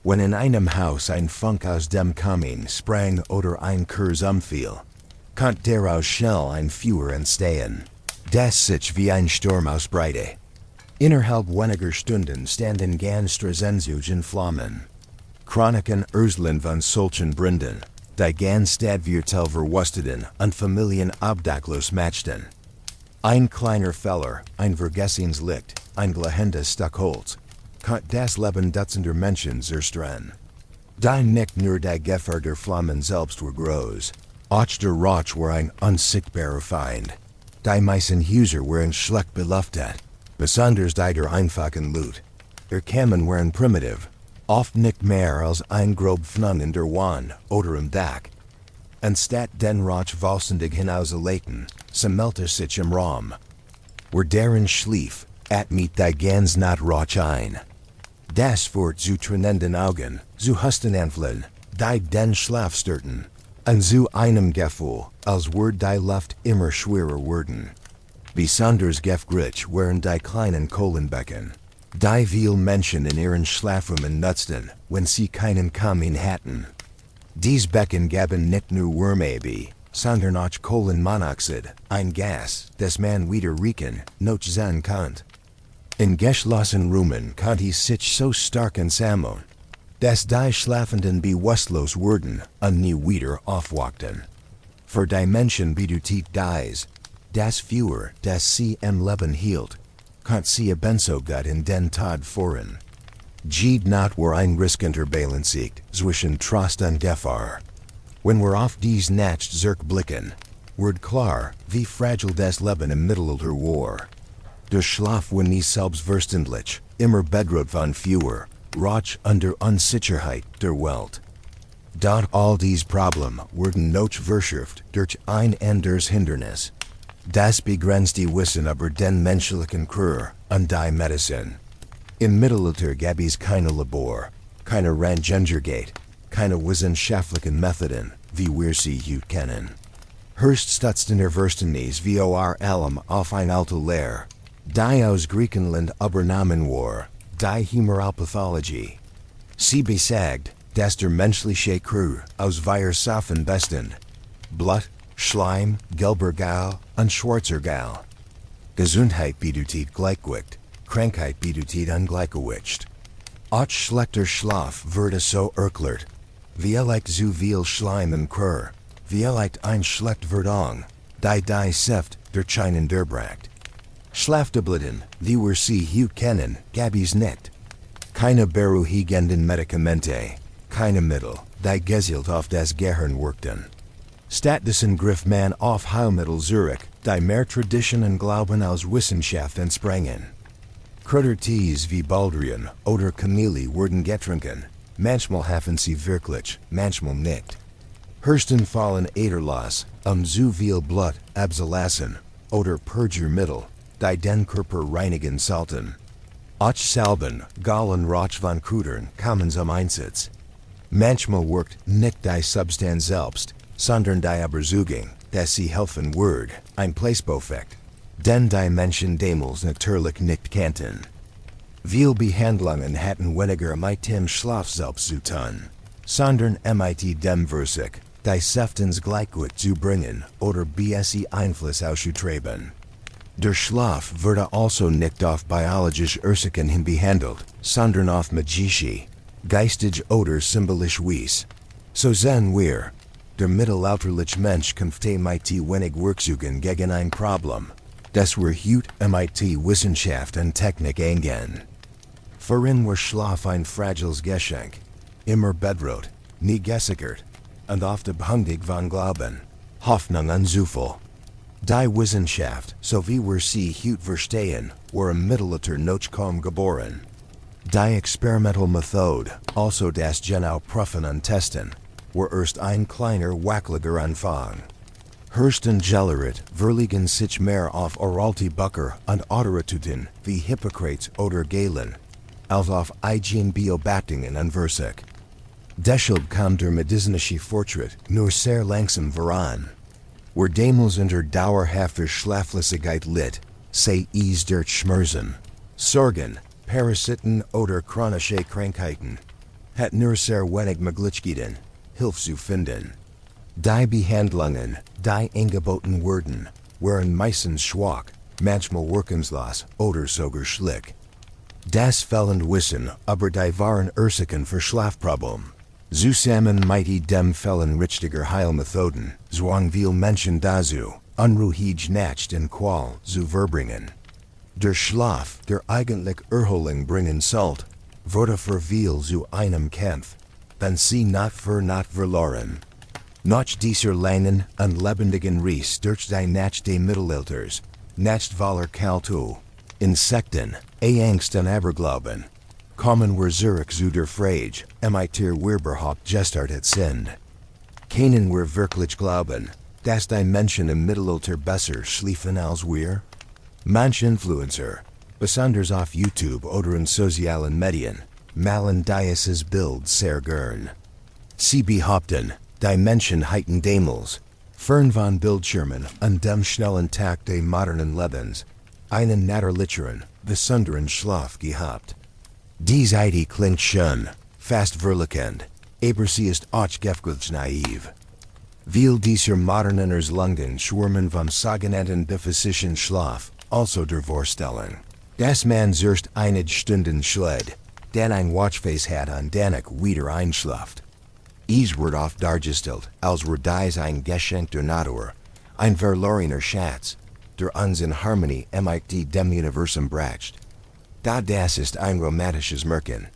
Wenn in einem Haus ein Funk aus dem Kamin sprang oder ein Kurs umfiel, konnte daraus schnell ein Feuer entstehen, das sich wie ein Sturm ausbreite. Innerhalb weniger Stunden standen ganz Straßenzüge in Flammen. Chroniken erzählen von solchen Bränden, die ganz Stadtviertel verwüsteten und Familien obdachlos machten. Ein kleiner Feller, ein vergessenes Licht, ein glehendes Stück Holz, konnte das Leben Dutzender Menschen zerstören. Die nicht nur die Gefahr der Flammen selbst war groß, auch der Rauch war ein unsichtbarer Feind. Die meisten Häuser waren schlecht belüftet, besonders die der einfachen Loot. Ihre Kammern waren primitiv, oft nicht mehr als ein grob Pfnun in der Wand oder im Dach. Anstatt den Rauch vollständig hinauszulassen, sammelte sich im Raum. Wer darin schlief, atmet die ganz Nacht Rauch ein. Das führt zu tränenden Augen, zu Hustenanfällen, die den Schlaf störten, und zu einem Gefühl, als würde die Luft immer schwerer werden. Besonders gefährlich waren die kleinen Kohlenbecken, die viele Menschen in ihren Schlafräumen nutzten, wenn sie keinen Kamin hatten. Diese Becken gaben nicht nur Wärme, sondern auch Kohlenmonoxid, ein Gas, das man weder riechen noch sehen konnte. In geschlossenen Räumen konnte es sich so stark ansammeln, dass die Schlafenden bewusstlos wurden und nie wieder aufwachten. Für die Menschen bedeutet dies, das Feuer, das sie am Leben hielt, konnte sie ebenso gut in den Tod führen. Jede Nacht war ein riskenter Balancing zwischen Trost und Gefahr. Wenn wir auf dies Nacht zurückblicken, wird klar, wie fragil das Leben im Mittelalter war. Der Schlaf war nie selbstverständlich, immer bedroht von Feuer, Rauch und der Unsicherheit der Welt. Doch all dies Probleme wurden noch verschärft durch ein anderes Hindernis. Das begrenzte Wissen über den menschlichen Körper und die Medizin. Im Mittelalter gab es keine Labor, keine Röntgengerät, keine wissenschaftlichen Methoden, wie wir sie heute kennen. Höchst stutzten Verständnis vor allem auf ein alte Lehre, die aus Griechenland übernommen war, die Hämorrhopathologie. Sie besagt, dass der menschliche Körper aus vier Stoffen bestand: Blut, Schleim, gelber Gaul und schwarzer Gaul. Gesundheit bedeutet Gleichgewicht, Krankheit bedeutet Ungleichgewicht. Auch schlechter Schlaf wurde so erklärt. Vielleicht zu viel Schleim im Körper, vielleicht ein schlecht Verdauung, die Saft der Chinen durchbracht. Schlaftabletten, die wir sie heute kennen, gab's nicht. Keine beruhigenden Medikamente, keine Mittel, die gezielt auf das Gehirn wirkten. Stattdessen griff man auf Heilmittel Zurich, die mehr Tradition und Glauben als Wissenschaft entsprangen. Kräutertees wie Baldrian oder Kamille wurden getrunken, manchmal haben sie wirklich, manchmal nicht. Hörsten fallen Ederlass, zu viel Blut abzulassen, oder Purgermittel, die den Körper reinigen sollten. Auch Salben, Gallen Rauch von Kräutern kamen zum Einsatz. Manchmal wirkt nicht die Substanz selbst, sondern die Überzeugung, dass sie helfen wird, ein Placebo-Effekt, den die Menschen damals natürlich nicht kannten. Viele Behandlungen hatten weniger mit dem Schlaf selbst zu tun, sondern mit dem Versuch, die Säftens Gleichgewicht zu bringen oder besseren Einfluss auszuüben. Der Schlaf wurde also nicht auf biologische Ursachen hin behandelt, sondern auf magische, geistige oder symbolische Weise. So sehen wir, der mittelalterliche Mensch kämpfte mit wenig Werkzeugen gegen ein Problem, das wir heute mit Wissenschaft und Technik angehen. Vorhin war Schlaf ein fragiles Geschenk, immer bedroht, nie gesichert, und oft abhängig von Glauben, Hoffnung und Zufall. Die Wissenschaft, so wie wir sie heute verstehen, war im Mittelalter noch kaum geboren. Die Experimental Methode, also das genaue Prüfen und Testen, war erst ein kleiner wackeliger Anfang. Hörsten Gellerit verlegen sich mehr auf oralte Bücher und Autorituten wie Hippokrates oder Galen, als auf Hygiene-Beobachtungen und Versuch. Deshalb kam der medizinische Fortschritt nur sehr langsam voran. Wer damals unter dauerhafter Schlaflosigkeit litt, sei es durch Schmerzen, Sorgen, Parasiten oder chronische Krankheiten, hat nur sehr wenig Möglichkeiten, Hilfe zu finden. Die Behandlungen, die angeboten wurden, waren meistens schwach, manchmal wirkungslos oder sogar schlicht. Das fehlende Wissen über die wahren Ursachen für Schlafprobleme, zusammen mit dem Fällen richtiger Heilmethoden, zwang viele Menschen dazu, unruhig Nacht und Qual zu verbringen. Der Schlaf, der eigentlich Erholung bringen sollte, wurde für viele zu einem Kampf, den sie Nacht für Nacht verloren. Nach dieser langen und lebendigen Reise durch die Nacht des Mittelalters, Nacht voller Kultur, Insekten, Angst und Aberglauben, kommen wir zurück zu der Frage, mit der wir überhaupt gestartet sind. Können wir wirklich glauben, dass die Menschen im Mittelalter besser schliefen als wir? Manche Influencer, besonders auf YouTube oder in sozialen Medien, malen dieses Bild sehr gern. Sie behaupten, die Menschen hätten damals, fern von Bildschirmen und dem schnellen Takt des modernen Lebens, einen natürlicheren, besonderen Schlaf gehabt. Dies Idee klingt schön, fast verlockend, aber sie ist auch gefährlich naiv. Viele dieser modernen Erlangen schwärmen vom sogenannten deficitien Schlaf, also der Vorstellung, dass man zuerst einige Stunden schläft, dann ein Watchface hat und danach wieder einschläft. Es wird oft dargestellt, als wäre dies ein Geschenk der Natur, ein verlorener Schatz, der uns in Harmonie mit dem Universum bracht. Da das ist ein romantisches Märchen.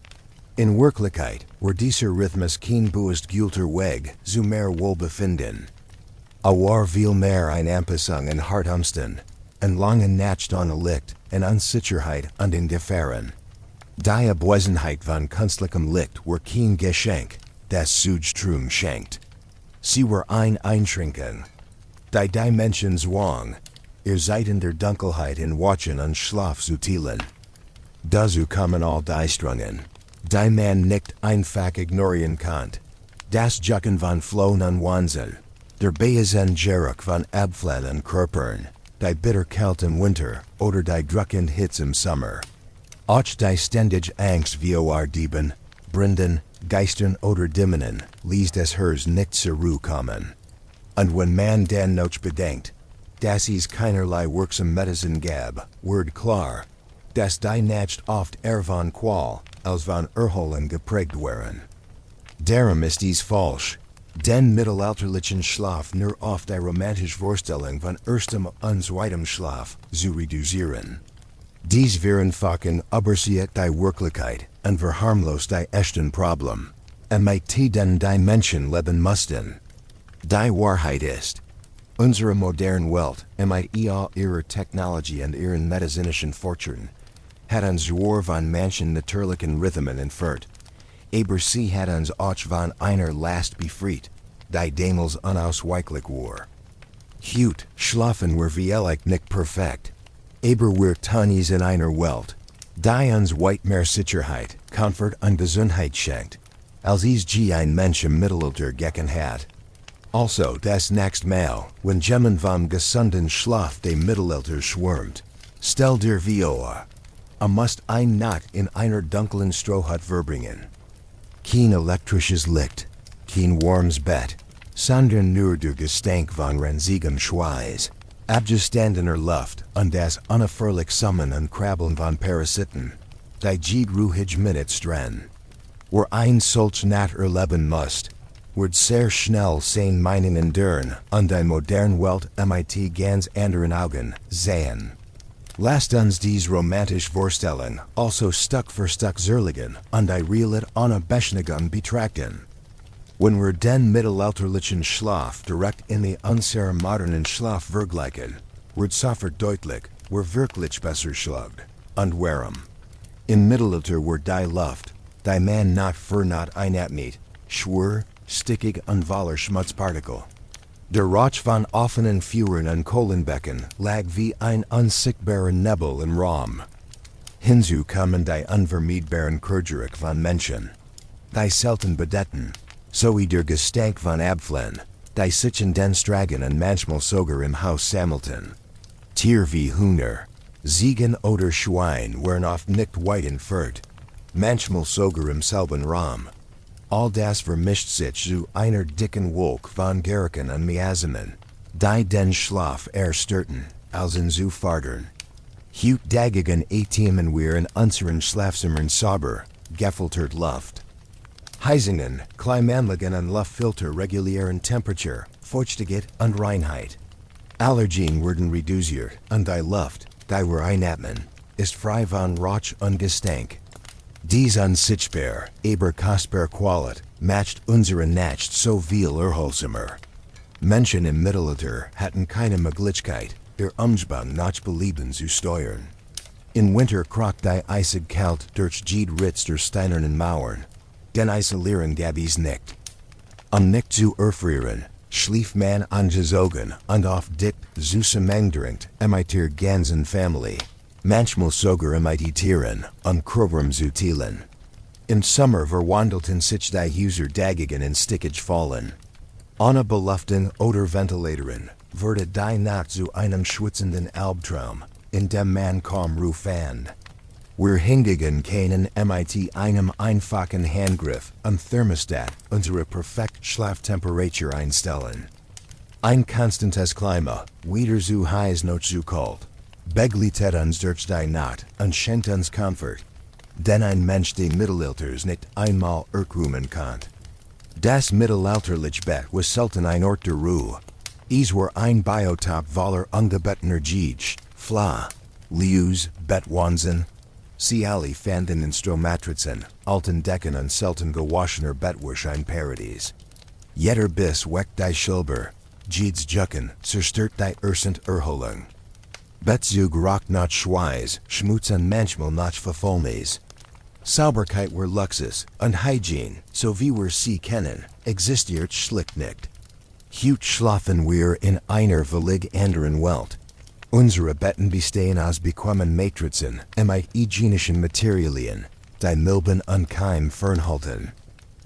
In Wirklichkeit war dieser Rhythmus kein bewusster Weg zu mehr Wohlbefinden. War viel mehr ein Anpassung an Hartumsten, an langen Nacht ohne Licht, an Unsicherheit und in Gefahren. Die Abwesenheit von künstlichem Licht war kein Geschenk, das Zugstrom schenkt. Sie war ein Einschränkung. Die Dimension zwang, seid in der Dunkelheit in Watchen und Schlaf zu teilen. Dazu kamen all die Strungen, die man nicht einfach ignorieren kann. Das Jucken von Flohen und Wahnsinn, der Beisen Geruch von Abfall und Körpern, die Bitterkeit im Winter oder die drückende Hitze im Sommer. Auch die ständige Angst vor Dieben, Brinden, Geistern oder Dämonen ließ das Herz nicht zur Ruhe kommen. Und wenn man dann noch bedenkt, dass es keinerlei wirksam Medizin gab, wird klar, dass die Nacht oft eher von Qual als von Erholung geprägt waren. Darum ist dies falsch, Den Mittelalterlichen Schlaf nur oft die romantische Vorstellung von erstem und zweitem Schlaf zu reduzieren. Dies wären Faken übersieht die Wirklichkeit und verharmlost die echten Problem, mit den die Menschen leben mussten. Die Wahrheit ist, unsere moderne Welt, mit ihrer Technologie und ihren medizinischen Fortschritten, hat uns von manchen natürlichen Rhythmen entfernt. Aber sie hat uns auch von einer Last befreit, die damals unausweichlich war. Heute schlafen wir vielleicht nicht perfekt, aber wir tun es in einer Welt, die uns weit mehr Sicherheit, Komfort und Gesundheit schenkt, als es ein Mensch im Mittelalter gekannt hat. Also das nächste Mal, wenn jemand vom gesunden Schlaf des Mittelalters schwärmt, stell dir vor, musst ein Nacht in einer dunklen Strohhut verbringen. Kein elektrisches Licht, kein warmes Bett, sondern nur der Gestank von ranzigem Schweiß, abgestandener Luft und das unaufhörlich Summen und Krabbeln von Parasiten, die jede ruhige Minute stren. Wer ein solch Nacht erleben musst, wird sehr schnell sein meinen enduren und die moderne Welt mit ganz anderen Augen sehen. Lasst uns dies romantische Vorstellung also Stück für Stück zerlegen und die Realität ohne Beschnigung betrachten. Wenn wir den mittelalterlichen Schlaf direkt in die unsere modernen Schlaf vergleichen, wird sofort deutlich, wer wirklich besser schlaft und warum. Im Mittelalter wird die Luft, die man Nacht für Nacht einatmet, schwer, stickig und voller Schmutzpartikel. Der Rauch von offenen Fuhren und Kohlenbecken lag wie ein unsichtbarer Nebel im Raum. Hinzu kommen die unvermeidbaren Kreuzerig von Menschen. Die selten bedeuten, sowie der Gestank von Abfällen, die sich in den Stragen und manchmal sogar im Haus sammelten. Tier wie Hühner, Ziegen oder Schwein waren oft nicht weit entfernt, manchmal sogar im selben Raum. All das vermischt sich zu einer dicken Wolke von Gerken und Miasmen, die den Schlaf erstörten, als in zu fordern. Heut dagigen atmen wir in unseren Schlafzimmern sauber, gefiltert Luft. Heizungen, Klimaanlagen und Luftfilter regulieren Temperatur, Feuchtigkeit und Reinheit. Allergien werden reduziert und die Luft, die wir einatmen, ist frei von Rauch und Gestank. Dies unsichtbar, aber kostbar Qualität macht unsere Nacht so viel erholsamer. Menschen im Mittelalter hatten keine Möglichkeit, ihr Umspann nach Belieben zu steuern. In Winter kroch die eisig kalt durch jede Ritz der steinernen Mauern, den Isolierung gab es nicht. Nicht zu erfrieren, schlief man angezogen und oft dick zusammengedrängt mit der ganzen Familie. Manchmal sogar mit Tieren und Krobrum zu teilen. Im Sommer verwandelten sich die Häuser dagigen in stickig fallen. Ohne Belüftung oder Ventilatoren wurde die Nacht zu einem schwitzenden Albtraum, in dem man kaum Ruhe fand. Wir hingegen können mit einem einfachen Handgriff und Thermostat unsere perfekte Schlaftemperatur einstellen. Ein konstantes Klima, weder zu heiß noch zu kalt, begleitet uns durch die Nacht und schenkt uns Komfort, den ein Mensch des Mittelalters nicht einmal erkrumen kann. Das mittelalterliche Bett war selten ein Ort der Ruhe. Es war ein Biotop voller ungebettener Jiege, Fla, Lius, Bettwanzen. Sie alle fanden in Strohmatrizen, alten Decken und selten gewaschener Bettwäsche ein Paradies. Jeder Biss weckt die Schilber, Jieds Jucken, zerstört die Ersent Erholung. Bettzug rock nach Schweiß, Schmutz und manchmal nach Verfällnis. Sauberkeit war Luxus und Hygiene, so wie wir sie kennen, existiert schlicht nicht. Heut schlafen wir in einer völlig anderen Welt. Unsere Betten bestehen aus bequemen Matrizen mit hygienischen Materialien, die Milben und Keim fernhalten.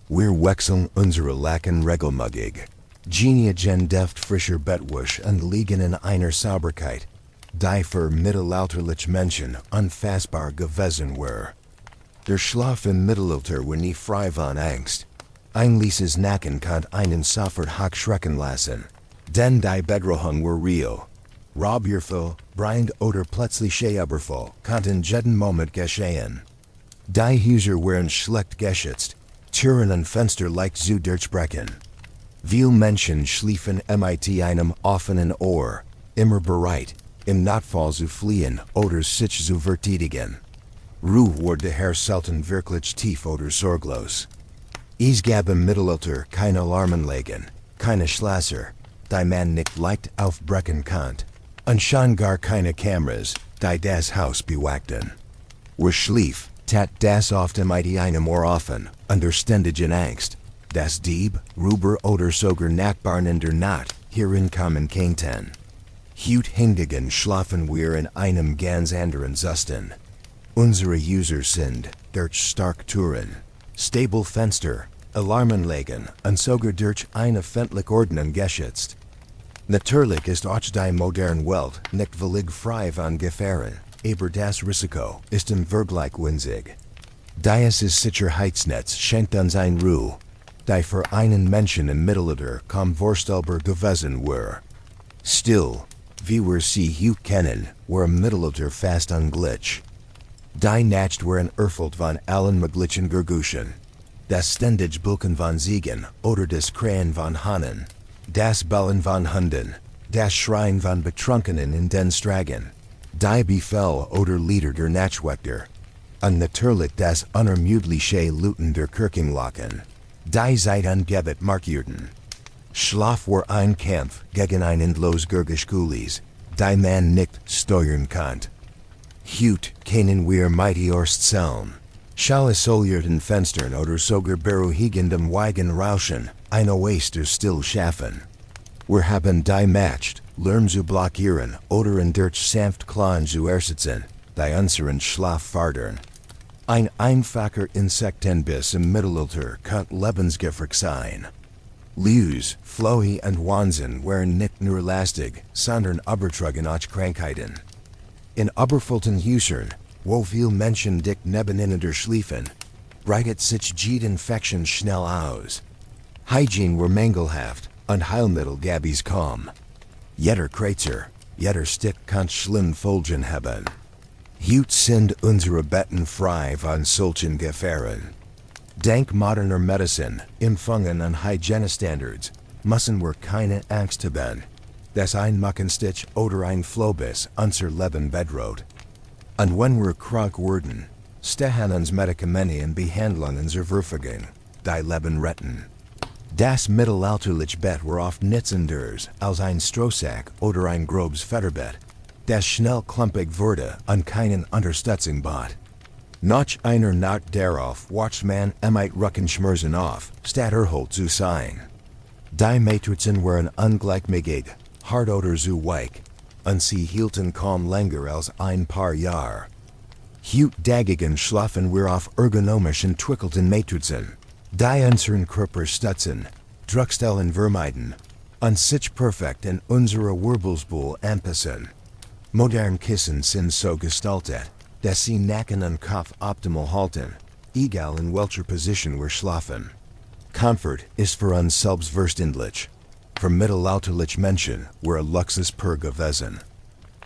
Wir wechseln unsere Laken regelmäßig. Geniagen deft frischer Bettwäsche und liegen in einer Sauberkeit, die für mittelalterliche Menschen unfassbar gewesen war. Der Schlaf im Mittelalter war nie frei von Angst. Ein leises Nacken konnte einen sofort hochschrecken lassen, denn die Bedrohung war real. Raubüberfall, Brand oder plötzliche Überfall konnten jeden Moment geschehen. Die Häuser waren schlecht geschützt, Türen und Fenster leicht zu durchbrechen. Viel Menschen schliefen mit einem offenen Ohr, immer bereit, im Notfall zu fliehen oder sich zu verteidigen. Ruhe wurde Herr selten wirklich tief oder sorglos. Es gab im Mittelalter keine Alarmanlagen, keine Schlösser, die man nicht leicht aufbrechen konnte, und schon gar keine Kameras, die das Haus bewachten. Wer schlief, tat das oft mit einem Ohr offen, unter ständigen Angst, dass Dieb, Räuber oder sogar Nachbarn in der Nacht hereinkommen könnten. Heut hingegen schlafen wir in einem ganz anderen Zustand. Unsere User sind durch Starktüren, stable Fenster, Alarmanlagen und sogar durch eine öffentliche Ordnung geschützt. Natürlich ist auch die moderne Welt nicht völlig frei von Gefahren, aber das Risiko ist im Vergleich winzig. Dieses Sicherheitsnetz schenkt uns eine Ruhe, die für einen Menschen im Mittelalter kaum vorstellbar gewesen war. Still, wie wir sie heute kennen, war im Mittelalter fast unglitsch. Die Nacht waren erfüllt von allen möglichen Geräuschen. Das ständige Bulken von Ziegen oder das Krähen von Hannen, das Bellen von Hunden, das Schreien von Betrunkenen in den Straßen, die Befehl oder Lieder der Nachtwächter, und natürlich das unermüdliche Läuten der Kirchenglocken, die seit angebet markierten. Schlaf war ein Kampf gegen ein endlos Gurgeschulis, die man nicht steuern konnte. Heut kennen wir mighty Orstzellen. Schall isolierten Fenstern oder sogar beruhigendem Wagen rauschen, ein Oaster still schaffen. Wir haben die Macht, Lärm zu blockieren oder in durch sanft Klauen zu ersetzen, die unseren Schlaf fördern. Ein einfacher Insektenbiss im Mittelalter konnte lebensgefährlich sein. Leus, Flöhe und Wahnsinn waren nicht nur lastig, sondern übertrugen auch Krankheiten. In überfüllten Häusern, wo viel Menschen dicht nebeneinander schliefen, breitet sich die Infektion schnell aus. Hygiene war mangelhaft und Heilmittel gab es kaum. Jeder Kreuzer, jeder Stick kann schlimm Folgen haben. Heut sind unsere Betten frei von solchen Gefahren. Dank moderner Medizin, Impfungen und Hygienestandards müssen wir keine Angst haben, dass ein Mückenstich oder ein Flobis unser Leben bedroht. Und wenn wir krank werden, stehen uns Medikamente und Behandlungen zur Verfügung, die Leben retten. Das mittelalterliche Bett war oft nichts anderes als ein Strohsack oder ein grobes Federbett, das schnell klumpig wurde und keinen Unterstützung bot. Nach einer Nacht darauf wacht man mit Rückenschmerzen auf, statt erholt zu sein. Die Matrizen waren ungleichmäßig, hart oder zu weich, und sie hielten kaum länger als ein paar Jahre. Heut dagegen schlafen wir auf ergonomisch entwickelten Matrizen, die unseren Körper stützen, Druckstellen vermeiden, und sich perfekt in unsere Wirbelsäule anpassen. Moderne Kissen sind so gestaltet, dass sie Nacken und Kopf optimal halten, egal in welcher Position wir schlafen. Comfort ist für uns selbstverständlich. Für mittelalterliche Menschen war Luxus pur gewesen.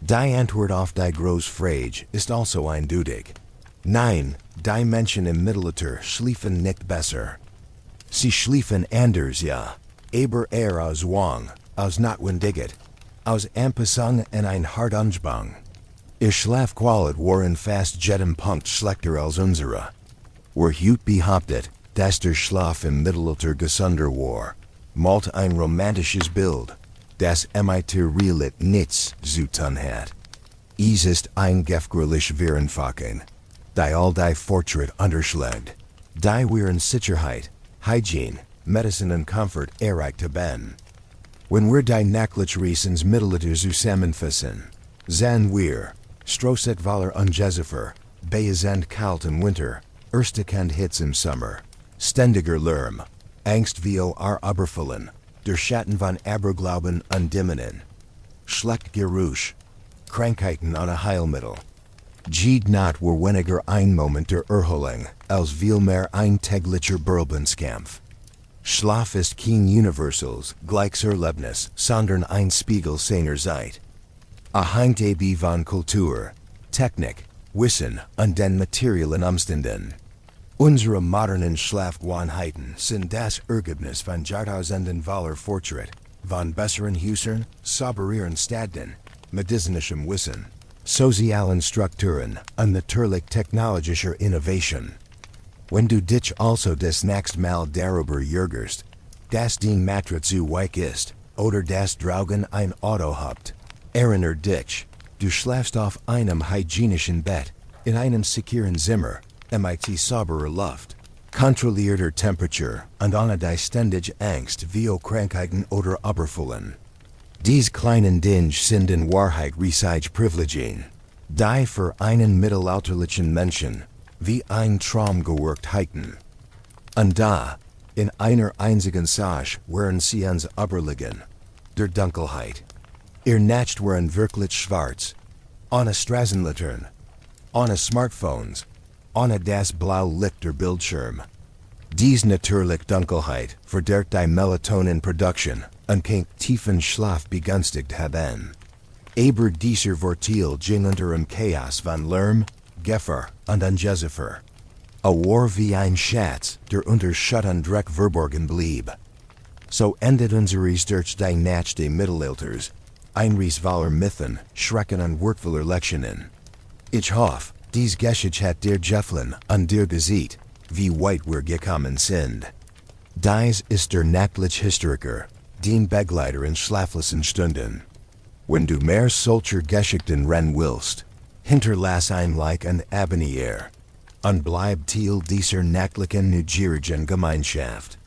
Die Antwort auf die große Frage ist also eindeutig. Nein, die Menschen im Mittelalter schliefen nicht besser. Sie schliefen anders, ja, aber eher aus Zwang, aus Notwendigkeit, aus Anpassung und ein hart Anspannung. Ihr Schlafqualität waren fast jedem Punkt schlechter als unsere. Wir heut behauptet, dass der Schlaf im Mittelalter gesunder war, malt ein romantisches Bild, das mit der Realität nichts zu tun hat. Es ist ein gefährlich Virenfaken, die all die Fortschritt unterschlägt, die wir in Sicherheit, Hygiene, Medicine und Comfort erreicht haben. Wenn wir die Nachrichtens Mittelalter zusammenfassen, sahen wir, Strohset Waller Unjezephyr, Bayesend kalt im Winter, Erstekend Hitze im Sommer, ständiger Lärm, Angst vor Überfällen, der Schatten von Aberglauben und Dämonen, schlecht Geruch, Krankheiten ohne Heilmittel. Jede Nacht war weniger ein Moment der Erholung, als vielmehr ein täglicher Berlbenskampf. Schlaf ist kein universals, Gleichserlebnis, sondern ein Spiegel seiner Zeit. Hängt von Kultur, Technik, Wissen und den materiellen Umständen. Unsere modernen Schlafgewohnheiten sind das Ergebnis von Jahrtausenden voller Fortschritt, von besseren Häusern, sauberen Städten, medizinischem Wissen, sozialen Strukturen und natürlich technologischer Innovation. Wenn du dich also des nächst Mal darüber ärgerst, dass dein Matratz zu weich ist, oder das Draugen ein Auto habt, erinnere dich, du schläfst auf einem hygienischen Bett, in einem sicheren Zimmer, mit sauberer Luft, kontrollierter Temperatur und ohne die ständige Angst vor Krankheiten oder Überfällen. Diese kleinen Dinge sind in Wahrheit riesige Privilegien, die für einen mittelalterlichen Menschen wie ein Traum gewirkt hätten. Und da, in einer einzigen Sache wären sie uns überlegen, der Dunkelheit. Ihr Nacht wären wirklich schwarz, ohne Straßenlaternen, ohne Smartphones, ohne das blaue Licht der Bildschirm. Dies natürlich Dunkelheit verdeckt die Melatonin-Produktion und kann tiefen Schlaf begünstigt haben. Aber dieser Vorteil ging unter im Chaos von Lärm, Gefahr und Ungeziefer. War wie ein Schatz, der unter Schutt und Dreck verborgen blieb. So endet unseres durch die Nacht des Mittelalters, ein Ries voller Mythen, Schrecken und wertvoller Lektionen. Ich hoffe, dies Geschichte hat dir gefallen und dir gezeigt, wie weit wir gekommen sind. Dies ist der nachtliche Historiker, den Begleiter in schlaflosen Stunden. Wenn du mehr solcher Geschichten ren willst, hinterlass ein Like und Abonniere. Und bleib Teil dieser nachtlichen neugierigen Gemeinschaft.